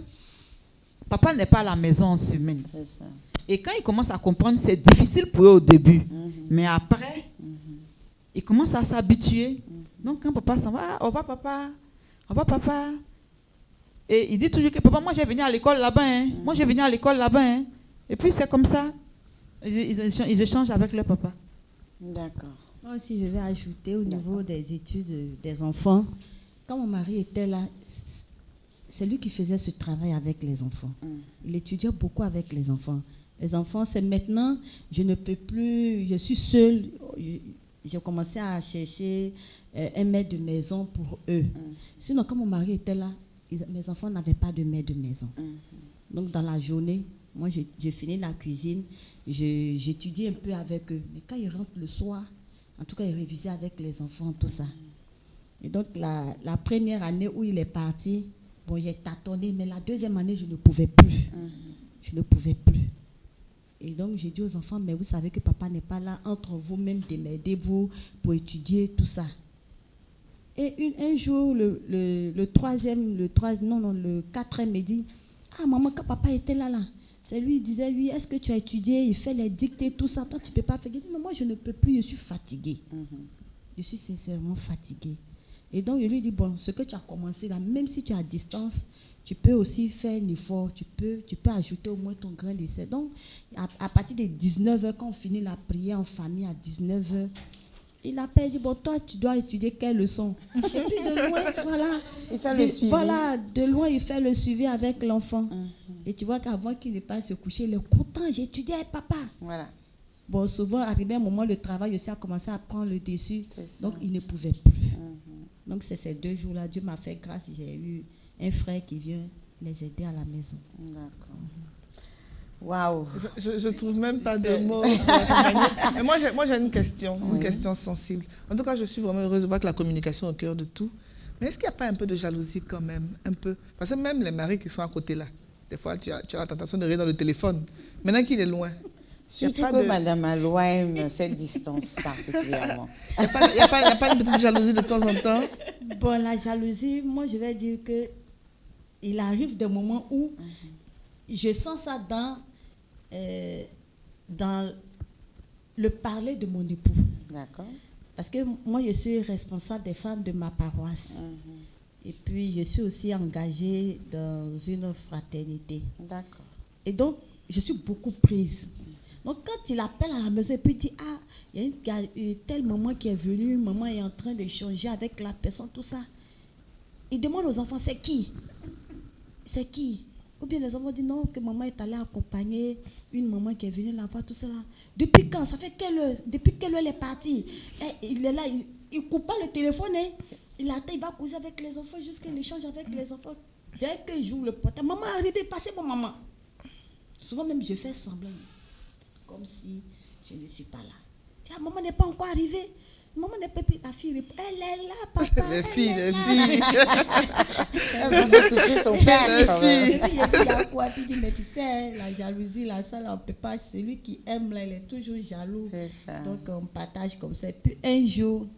D: papa n'est pas à la maison en semaine.
A: C'est ça.
D: Et quand ils commencent à comprendre, c'est difficile pour eux au début. Mais après, ils commencent à s'habituer. Donc quand papa s'en va, au revoir papa, au revoir papa. Et il dit toujours que papa, moi j'ai venu à l'école là-bas. Hein. Moi j'ai venu à l'école là-bas. Hein. Et puis c'est comme ça. Ils échangent avec leur papa.
A: D'accord.
C: Moi aussi, je vais ajouter au niveau des études des enfants. Quand mon mari était là, c'est lui qui faisait ce travail avec les enfants. Il étudiait beaucoup avec les enfants. Les enfants, c'est maintenant, je ne peux plus, je suis seule. J'ai commencé à chercher un maître de maison pour eux. Sinon, quand mon mari était là, mes enfants n'avaient pas de maître de maison. Donc, dans la journée, moi, j'ai fini la cuisine, j'étudiais un peu avec eux. Mais quand ils rentrent le soir, en tout cas, ils révisaient avec les enfants, tout ça. Et donc, la première année où il est parti, bon, j'ai tâtonné, mais la deuxième année, je ne pouvais plus. Je ne pouvais plus. Et donc, j'ai dit aux enfants, mais vous savez que papa n'est pas là, entre vous-même, démerdez-vous pour étudier, tout ça. Et un jour, le quatrième, il dit, ah maman, quand papa était là, c'est lui, il disait, oui, est-ce que tu as étudié, il fait les dictées, tout ça, toi tu ne peux pas faire. Il dit, non, moi je ne peux plus, je suis fatiguée. Je suis sincèrement fatiguée. Et donc, je lui dis, bon, ce que tu as commencé là, même si tu es à distance, tu peux aussi faire un effort, tu peux ajouter au moins ton grain d'essai. Donc, à partir de 19h, quand on finit la prière en famille à 19h, il appelle, il dit, bon, toi, tu dois étudier quelle leçon. Et puis de loin, voilà.
A: Il fait le suivi.
C: Voilà, de loin, il fait le suivi avec l'enfant. Et tu vois qu'avant qu'il ne passe se coucher, il est content, j'ai étudié avec papa. Voilà. Bon, souvent, arrivé un moment, le travail aussi a commencé à prendre le dessus. Donc, il ne pouvait plus. Donc, c'est ces 2 jours-là, Dieu m'a fait grâce, j'ai eu un frère qui vient les aider à la maison.
A: D'accord. Waouh.
B: Je ne trouve même pas de mots. Mais moi, j'ai une question sensible. En tout cas, je suis vraiment heureuse de voir que la communication est au cœur de tout. Mais est-ce qu'il n'y a pas un peu de jalousie quand même, un peu? Parce que même les maris qui sont à côté là, des fois, tu as la tentation de rire dans le téléphone. Maintenant qu'il est loin.
A: Surtout que Madame Aloua aime cette distance particulièrement.
B: Il n'y a pas une petite jalousie de temps en temps?
C: Bon, la jalousie, moi, je vais dire que il arrive des moments où je sens ça dans le parler de mon époux.
A: D'accord.
C: Parce que moi, je suis responsable des femmes de ma paroisse. Et puis, je suis aussi engagée dans une fraternité.
A: D'accord.
C: Et donc, je suis beaucoup prise. Donc, quand il appelle à la maison et puis il dit, ah, il y a tel maman qui est venu, maman est en train d'échanger avec la personne, tout ça. Il demande aux enfants, c'est qui? C'est qui? Ou bien les enfants disent, non, que maman est allée accompagner une maman qui est venue la voir, tout ça là. Depuis quand? Ça fait quelle heure? Depuis quelle heure elle est partie? Et il est là, il ne coupe pas le téléphone, hein. Il attend, il va causer avec les enfants jusqu'à l'échange avec les enfants. Dès que j'ouvre le portail, maman est arrivée, passez mon maman. Souvent même, je fais semblant. Comme si je ne suis pas là. Tiens, maman n'est pas encore arrivée. Maman n'est pas la fille répond, elle est là, papa.
B: Les filles.
A: Elle va faire souffrir son père. Quand même.
C: Et puis il dit, il y a quoi? Puis il dit, mais tu sais, la jalousie, là, ça, là, on ne peut pas. Celui qui aime, là, il est toujours jaloux.
A: C'est ça.
C: Donc, on partage comme ça. Et puis un jour,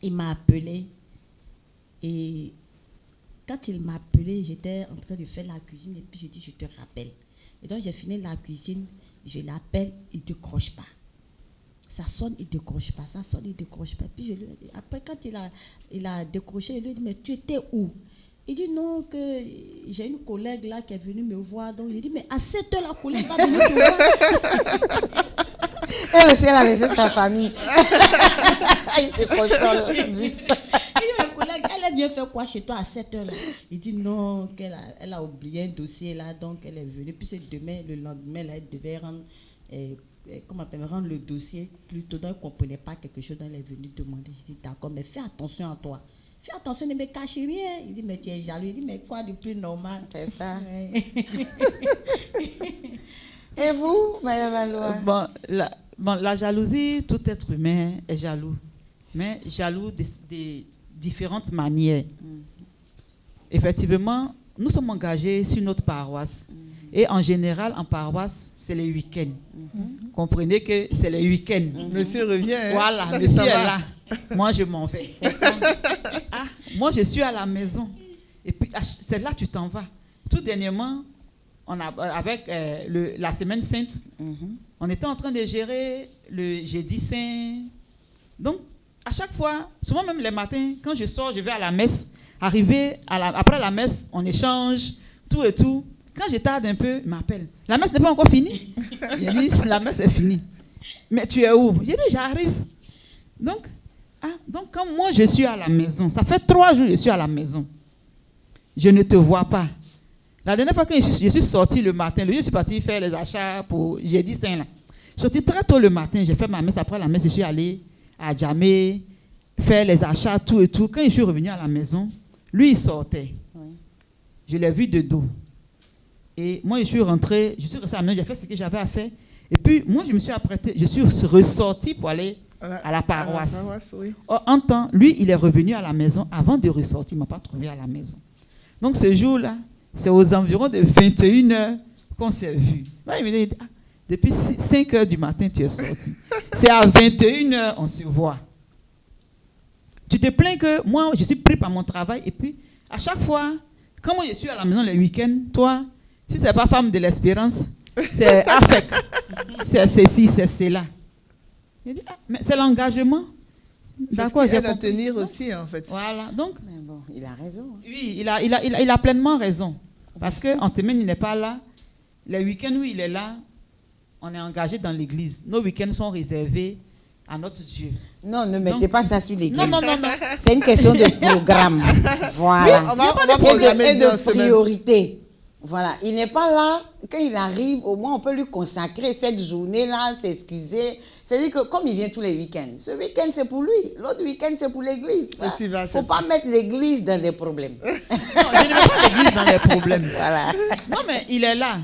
C: il m'a appelé. Et quand il m'a appelé, j'étais en train de faire la cuisine. Et puis j'ai dit, je te rappelle. Et donc, j'ai fini la cuisine. Je l'appelle, il ne décroche pas. Ça sonne, il ne décroche pas. Ça sonne, il ne décroche pas. Puis après, quand il a décroché, il lui dit, mais tu étais où? Il dit non, que j'ai une collègue là qui est venue me voir. Donc, il dit, mais à 7 heures, la collègue va venir te voir.
A: Elle aussi, elle a laissé sa famille. Il se console juste.
C: Et la collègue, elle vient faire quoi chez toi à 7 heures là? Il dit non, elle a oublié un dossier là, donc elle est venue. Puis c'est demain, le lendemain, là, elle devait rendre, rendre le dossier plus tôt. Donc elle ne comprenait pas quelque chose, donc elle est venue demander. Je dis d'accord, mais fais attention à toi. Fais attention, ne me cache rien. Il dit, mais tu es jaloux. Il dit, mais quoi de plus normal?
A: C'est ça.
C: Ouais.
A: Et vous, Madame Aloua?
D: La jalousie, tout être humain est jaloux. Mais jaloux de différentes manières. Effectivement, nous sommes engagés sur notre paroisse. Et en général, en paroisse, c'est les week-ends. Comprenez que c'est les week-ends.
B: Monsieur revient. Hein?
D: Voilà, monsieur est là. Moi, je m'en vais. Moi, je suis à la maison. Et puis, c'est là que tu t'en vas. Tout dernièrement, avec la semaine sainte, on était en train de gérer le jeudi saint. Donc, à chaque fois, souvent même les matins, quand je sors, je vais à la messe. Après la messe, on échange, tout et tout. Quand je tarde un peu, il m'appelle. La messe n'est pas encore finie. Il dit, la messe est finie. Mais tu es où? J'ai dit, j'arrive. Donc, quand moi je suis à la maison, ça fait 3 jours que je suis à la maison. Je ne te vois pas. La dernière fois que je suis sortie le matin, je suis partie faire les achats pour jeudi saint. Je suis sortie très tôt le matin, j'ai fait ma messe. Après la messe, je suis allée à Djamé, faire les achats, tout et tout. Quand je suis revenue à la maison, lui, il sortait. Oui. Je l'ai vu de dos. Et moi, je suis rentrée à la maison, j'ai fait ce que j'avais à faire. Et puis, moi, je me suis apprêtée, je suis ressortie pour aller à la paroisse. Oui. Or, en temps, lui, il est revenu à la maison avant de ressortir. Il ne m'a pas trouvé à la maison. Donc, ce jour-là, c'est aux environs de 21h qu'on s'est vus. Il me dit, depuis 5h du matin, tu es sorti. C'est à 21h, on se voit. Tu te plains que moi, je suis pris par mon travail. Et puis, à chaque fois, quand moi, je suis à la maison les week-ends, toi, si ce n'est pas femme de l'espérance, c'est affect. C'est ceci, c'est cela. Je dis, mais c'est l'engagement.
B: D'accord, j'ai à tenir aussi, en fait.
D: Voilà, donc.
A: Mais bon, il a raison.
D: Oui, il a pleinement raison. Parce qu'en semaine, il n'est pas là. Les week-ends où il est là, on est engagé dans l'église. Nos week-ends sont réservés à notre Dieu.
A: Non, ne mettez pas ça sur l'église.
D: Non.
A: C'est une question de programme. Voilà.
B: Oui, on va
A: et de priorité. Voilà, il n'est pas là. Quand il arrive, au moins on peut lui consacrer cette journée-là, s'excuser. C'est-à-dire que comme il vient tous les week-ends, ce week-end c'est pour lui, l'autre week-end c'est pour l'église. Il ne faut pas mettre l'église dans des problèmes.
D: Non, je ne mets pas l'église dans des problèmes.
A: Voilà.
D: Non, mais il est là.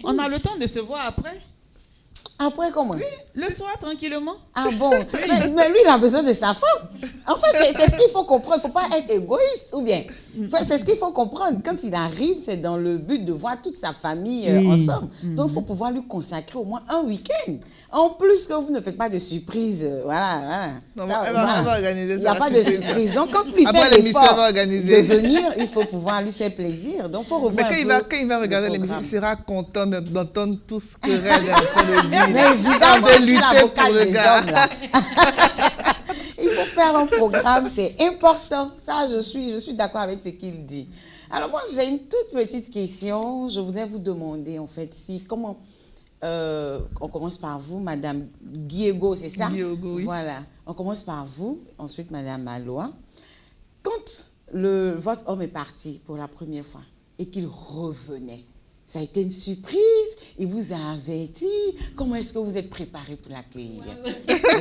D: On a le temps de se voir après.
A: Après comment?
D: Oui, le soir, tranquillement.
A: Ah bon? Mais lui, il a besoin de sa femme. En fait, c'est ce qu'il faut comprendre. Il ne faut pas être égoïste, ou bien. Enfin, c'est ce qu'il faut comprendre. Quand il arrive, c'est dans le but de voir toute sa famille ensemble. Donc, il faut pouvoir lui consacrer au moins un week-end. En plus que vous ne faites pas de surprise. Voilà.
B: Non, elle va organiser ça.
A: Il n'y a pas de surprise. Donc, quand lui fait l'effort de venir, il faut pouvoir lui faire plaisir. Donc, il faut revoir
B: quand il va regarder l'émission, il sera content d'entendre tout ce que Red est en train de dire.
A: Mais évidemment, je suis l'avocate des hommes, là. Il faut faire un programme, c'est important. Ça, je suis d'accord avec ce qu'il dit. Alors, moi, j'ai une toute petite question. Je voudrais vous demander, en fait, comment... on commence par vous, Madame Guiego, c'est ça?
B: Guiego, oui.
A: Voilà. On commence par vous, ensuite Madame Aloa. Quand votre homme est parti pour la première fois et qu'il revenait, ça a été une surprise, il vous a averti. Comment est-ce que vous êtes préparé pour l'accueillir?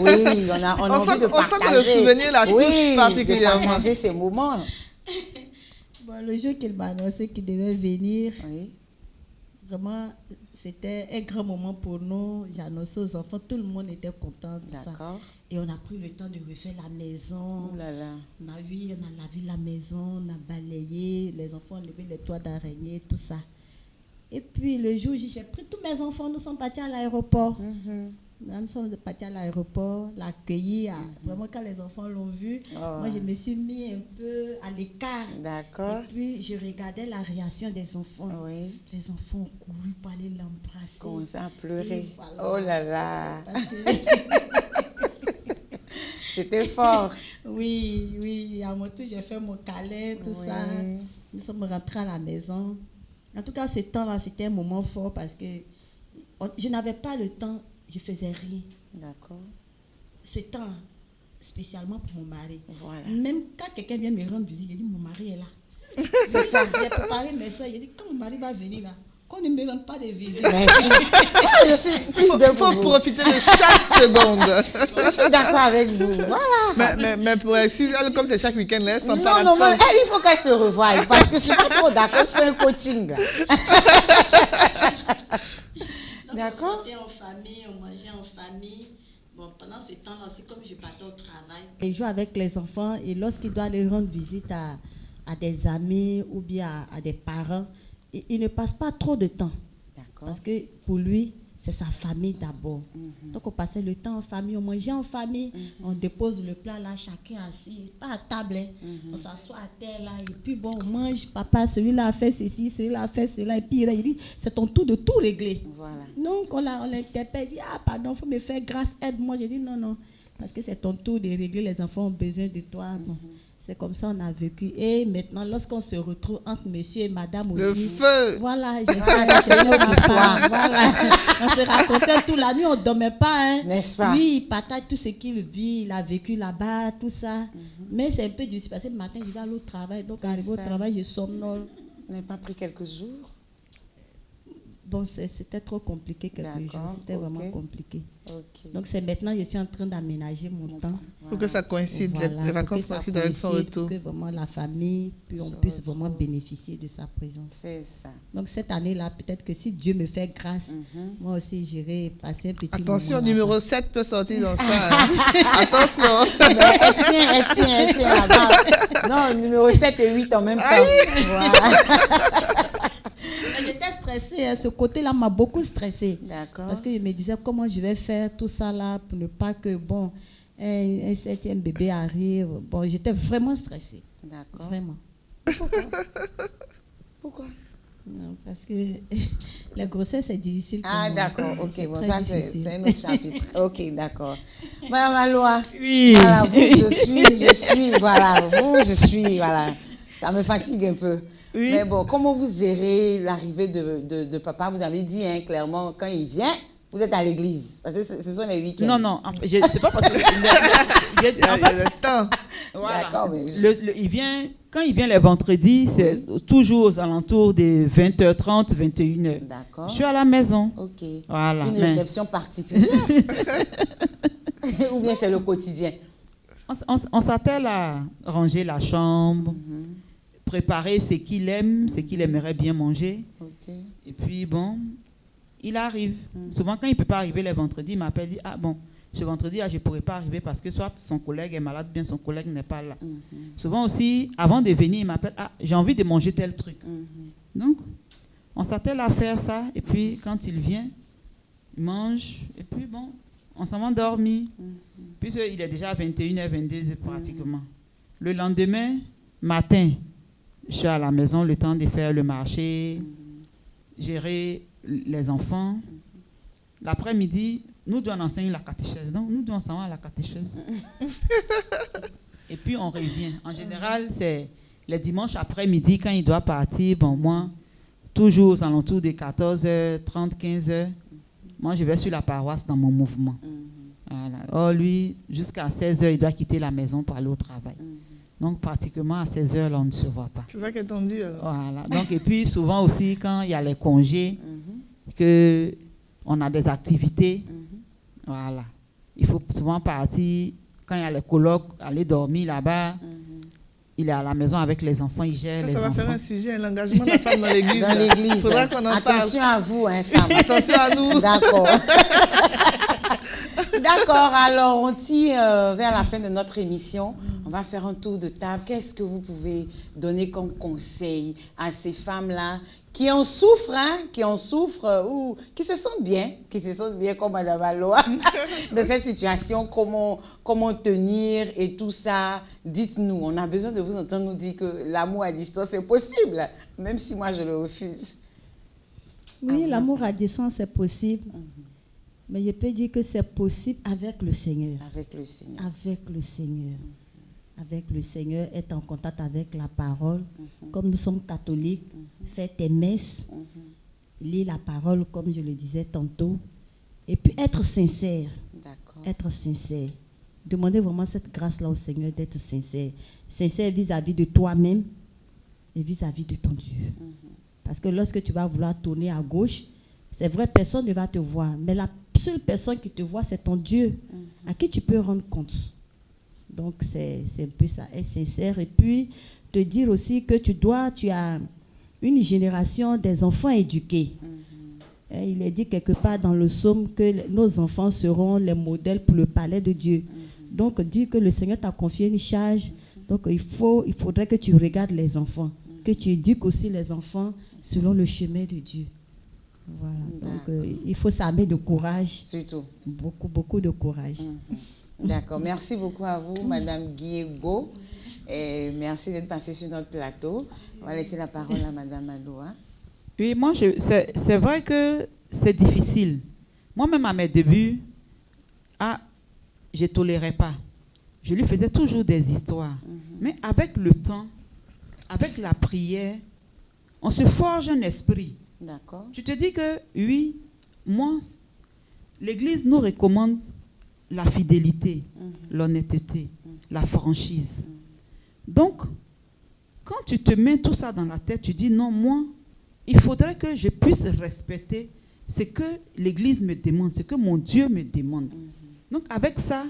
A: Oui, on a envie de partager.
B: On sent que le souvenir la touche particulièrement.
A: De partager ces moments.
C: Bon, le jour qu'il m'a annoncé qu'il devait venir,
A: oui.
C: Vraiment, c'était un grand moment pour nous. J'ai annoncé aux enfants, tout le monde était content de ça. Et on a pris le temps de refaire la maison.
A: Oh là là.
C: On a lavé la maison, on a balayé, les enfants ont levé les toits d'araignée, tout ça. Et puis le jour où j'ai pris tous mes enfants, nous sommes partis à l'aéroport. Nous sommes partis à l'aéroport, l'accueillir. Vraiment, quand les enfants l'ont vu, moi je me suis mis un peu à l'écart.
A: D'accord.
C: Et puis je regardais la réaction des enfants.
A: Oui.
C: Les enfants ont couru pour aller l'embrasser.
A: Commencé à pleurer.
C: Voilà.
A: Oh là là. C'était fort.
C: Oui. À mon tour, j'ai fait mon câlin, tout ça. Nous sommes rentrés à la maison. En tout cas, ce temps-là, c'était un moment fort parce que je n'avais pas le temps, je faisais rien.
A: D'accord.
C: Ce temps, spécialement pour mon mari.
A: Voilà.
C: Même quand quelqu'un vient me rendre visite, je dis, mon mari est là.
A: C'est ça.
C: J'ai préparé mes soeurs, j'ai dit, quand mon mari va venir là, qu'on ne me rende pas de visite.
A: Merci. Je suis plus de vous.
B: Il faut profiter de chaque seconde.
A: Je suis d'accord avec vous. Voilà.
B: Mais pour excuser, comme c'est chaque week-end, là, sans
A: pas non, mais il faut qu'elle se revoie parce que je suis pas trop d'accord. Je fais un coaching. D'accord.
C: On sortait en famille, on mangeait en famille. Bon, pendant ce temps-là, c'est comme je partais au travail. Je joue avec les enfants et lorsqu'il doit aller rendre visite à des amis ou bien à des parents, il ne passe pas trop de temps.
A: D'accord.
C: Parce que pour lui, c'est sa famille d'abord. Donc, on passait le temps en famille, on mangeait en famille, on dépose le plat là, chacun assis, pas à table, hein. On s'assoit à terre là, et puis bon, on mange, papa, celui-là a fait ceci, celui-là a fait cela, et puis il dit, c'est ton tour de tout régler.
A: Voilà.
C: Donc, on l'interpelle, il dit, ah, pardon, il faut me faire grâce, aide-moi. J'ai dit, non, parce que c'est ton tour de régler, les enfants ont besoin de toi. Bon. C'est comme ça on a vécu. Et maintenant, lorsqu'on se retrouve entre monsieur et madame aussi.
B: Le feu.
C: Voilà, j'ai fait
A: c'est une autre histoire.
C: Voilà. On se racontait tout la nuit, on ne dormait pas. Hein.
A: N'est-ce pas?
C: Lui, il partage tout ce qu'il vit, il a vécu là-bas, tout ça. Mais c'est un peu difficile parce que le matin, je vais aller au travail. Donc, arrivé au travail, je somnole.
A: Vous n'avez pas pris quelques jours?
C: Bon, c'était trop compliqué quelques jours. C'était vraiment compliqué.
A: Okay.
C: Donc, c'est maintenant que je suis en train d'aménager mon temps.
B: Pour que ça coïncide,
C: Voilà,
B: les vacances coïncident avec son retour.
C: Pour que vraiment la famille, puis on puisse vraiment bénéficier de sa présence.
A: C'est ça.
C: Donc, cette année-là, peut-être que si Dieu me fait grâce, moi aussi, j'irai passer un petit moment.
B: Attention, numéro 7 peut sortir dans ça. Hein. Attention.
A: Mais elle tient là-bas. Non, numéro 7 et 8 en même temps. Voilà.
C: J'étais stressée, hein. Ce côté-là m'a beaucoup stressée.
A: D'accord.
C: Parce que je me disais comment je vais faire tout ça là pour ne pas que, bon, un 7e bébé arrive. Bon, j'étais vraiment stressée.
A: D'accord.
C: Vraiment.
A: Pourquoi?
C: Non, parce que la grossesse, c'est difficile pour
A: Ah,
C: moi.
A: d'accord. Ok, bon,
C: très
A: ça,
C: difficile.
A: c'est un autre chapitre. Ok, d'accord. Madame Aloa.
D: Oui.
A: Voilà, vous, je suis, voilà. Ça me fatigue un peu.
D: Oui.
A: Mais bon, comment vous gérez l'arrivée de papa? Vous avez dit hein, clairement, quand il vient, vous êtes à l'église. Parce que ce sont les week-ends.
D: Non, c'est pas parce que...
B: Il y a le temps.
D: Voilà.
A: D'accord, mais
D: Quand il vient les vendredis, c'est toujours aux alentours des 20h30, 21h.
A: D'accord.
D: Je suis à la maison.
A: Ok.
D: Voilà.
A: Une réception particulière? Ou bien c'est le quotidien?
D: On s'attelle à ranger la chambre, préparer ce qu'il aime, ce qu'il aimerait bien manger.
A: Ok.
D: Et puis, bon, il arrive. Souvent, quand il ne peut pas arriver les vendredis, il m'appelle et dit, ah bon, ce vendredi, je ne pourrais pas arriver parce que soit son collègue est malade, bien son collègue n'est pas là. Souvent aussi, avant de venir, il m'appelle, ah, j'ai envie de manger tel truc. Donc, on s'attelle à faire ça. Et puis, quand il vient, il mange. Et puis, bon, on s'en va dormir. Puisqu'il est déjà 21h, 22h pratiquement. Le lendemain, matin, je suis à la maison, le temps de faire le marché, gérer les enfants. L'après-midi, nous devons enseigner la catéchèse. Donc, nous devons s'en aller à la catéchèse. Et puis, on revient. En général, c'est les dimanches après-midi, quand il doit partir, bon, moi, toujours aux alentours de 14h30, 15h, moi, je vais sur la paroisse dans mon mouvement. Voilà. Or, lui, jusqu'à 16h, il doit quitter la maison pour aller au travail. Donc, pratiquement à 16h, là, on ne se voit pas.
B: C'est ça qui est tendu.
D: Voilà. Donc, et puis, souvent aussi, quand il y a les congés, qu'on a des activités, voilà. Il faut souvent partir, quand il y a les colloques, aller dormir là-bas. Il est à la maison avec les enfants, il gère les enfants.
B: Ça va faire un sujet, l'engagement de la femme dans l'église.
A: Dans l'église.
B: Il faudra qu'on en parle.
A: Attention à vous, hein, femmes.
B: Attention à nous.
A: D'accord. D'accord, alors on tire vers la fin de notre émission. On va faire un tour de table. Qu'est-ce que vous pouvez donner comme conseil à ces femmes-là qui en souffrent, ou qui se sentent bien comme Madame Aloa, dans cette situation, comment tenir et tout ça. Dites-nous, on a besoin de vous entendre nous dire que l'amour à distance est possible, même si moi je le refuse.
C: Oui, l'amour à distance est possible. Mais je peux dire que c'est possible avec le Seigneur.
A: Avec le Seigneur.
C: Avec le Seigneur. Avec le Seigneur, être en contact avec la parole. Comme nous sommes catholiques, faire tes messes, lire la parole, comme je le disais tantôt. Et puis être sincère.
A: D'accord.
C: Être sincère. Demandez vraiment cette grâce-là au Seigneur d'être sincère. Sincère vis-à-vis de toi-même et vis-à-vis de ton Dieu. Parce que lorsque tu vas vouloir tourner à gauche, c'est vrai, personne ne va te voir. Mais la seule personne qui te voit, c'est ton Dieu, à qui tu peux rendre compte. Donc, c'est un peu ça, être sincère. Et puis, te dire aussi que tu as une génération des enfants éduqués. Il est dit quelque part dans le psaume que nos enfants seront les modèles pour le palais de Dieu. Donc, dire que le Seigneur t'a confié une charge. Donc, il faudrait que tu regardes les enfants, que tu éduques aussi les enfants selon le chemin de Dieu. Voilà, donc il faut s'armer de courage.
A: Surtout.
C: Beaucoup de courage.
A: D'accord. Merci beaucoup à vous, Madame Guiego. Et merci d'être passée sur notre plateau. On va laisser la parole à Madame Maloua.
D: Oui, moi, c'est vrai que c'est difficile. Moi-même, à mes débuts, je ne tolérais pas. Je lui faisais toujours des histoires. Mais avec le temps, avec la prière, on se forge un esprit.
A: D'accord.
D: Tu te dis que, oui, moi, l'Église nous recommande la fidélité, l'honnêteté, la franchise. Donc, quand tu te mets tout ça dans la tête, tu dis non, moi, il faudrait que je puisse respecter ce que l'Église me demande, ce que mon Dieu me demande. Donc, avec ça,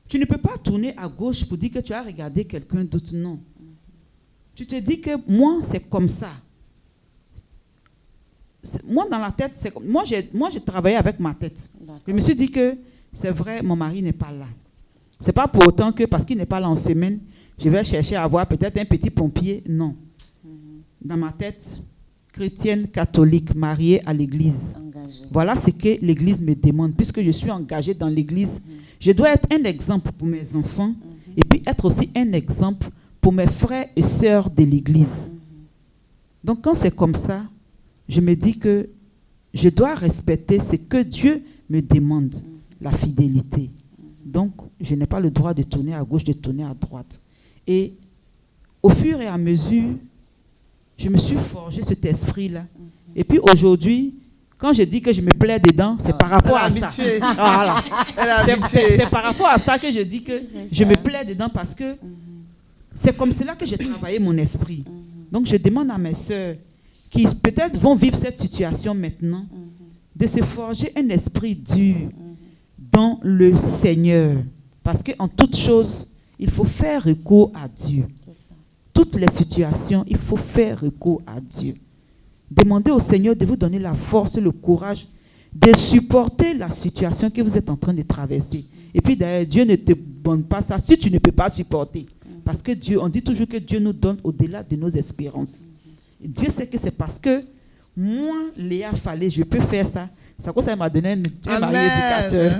D: tu ne peux pas tourner à gauche pour dire que tu as regardé quelqu'un d'autre, non. Tu te dis que moi, c'est comme ça. Moi, dans la tête, c'est comme... Moi, j'ai travaillé avec ma tête. Je me suis dit que c'est vrai, mon mari n'est pas là. Ce n'est pas pour autant que parce qu'il n'est pas là en semaine, je vais chercher à avoir peut-être un petit pompier. Non. Dans ma tête, chrétienne, catholique, mariée à l'église. Voilà ce que l'église me demande. Puisque je suis engagée dans l'église, je dois être un exemple pour mes enfants et puis être aussi un exemple pour mes frères et sœurs de l'église. Donc quand c'est comme ça, je me dis que je dois respecter ce que Dieu me demande, la fidélité. Donc, je n'ai pas le droit de tourner à gauche, de tourner à droite. Et au fur et à mesure, je me suis forgé cet esprit-là. Et puis aujourd'hui, quand je dis que je me plais dedans, c'est par rapport à ça. Voilà. C'est par rapport à ça que je dis que je me plais dedans parce que c'est comme cela que j'ai travaillé mon esprit. Donc, je demande à mes sœurs qui peut-être vont vivre cette situation maintenant, de se forger un esprit dur dans le Seigneur. Parce qu'en toute chose, il faut faire recours à Dieu. Toutes les situations, il faut faire recours à Dieu. Demandez au Seigneur de vous donner la force et le courage de supporter la situation que vous êtes en train de traverser. Et puis d'ailleurs, Dieu ne te donne pas ça si tu ne peux pas supporter. Parce que Dieu, on dit toujours que Dieu nous donne au-delà de nos espérances. Et Dieu sait que c'est parce que moi, Léa Fallé, je peux faire ça. C'est quoi ça m'a donné un mari éducateur.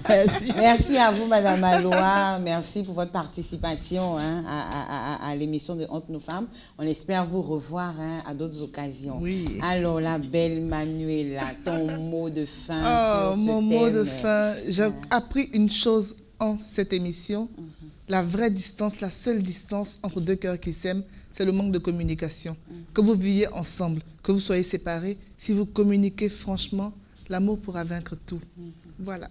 A: Merci. Merci à vous, Madame Maloua. Merci pour votre participation à l'émission de Entre nos femmes. On espère vous revoir à d'autres occasions.
B: Oui.
A: Alors, la belle Manuela, ton mot de fin sur ce
B: mon
A: thème.
B: mot de fin. J'ai appris une chose en cette émission. La vraie distance, la seule distance entre deux cœurs qui s'aiment, c'est le manque de communication. Que vous viviez ensemble, que vous soyez séparés, si vous communiquez franchement, l'amour pourra vaincre tout. Voilà.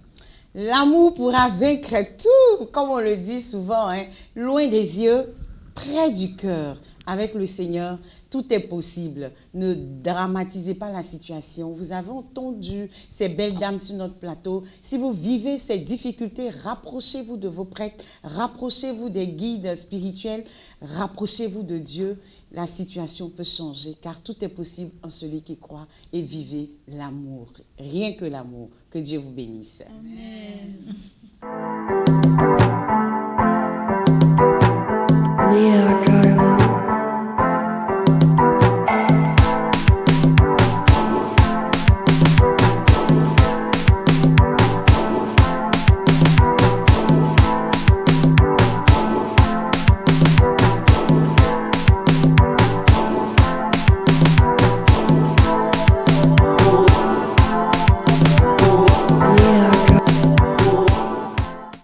A: L'amour pourra vaincre tout, comme on le dit souvent, loin des yeux, près du cœur. Avec le Seigneur, tout est possible. Ne dramatisez pas la situation. Vous avez entendu ces belles dames sur notre plateau. Si vous vivez ces difficultés, rapprochez-vous de vos prêtres, rapprochez-vous des guides spirituels, rapprochez-vous de Dieu. La situation peut changer, car tout est possible en celui qui croit. Et vivez l'amour, rien que l'amour. Que Dieu vous bénisse.
E: Amen.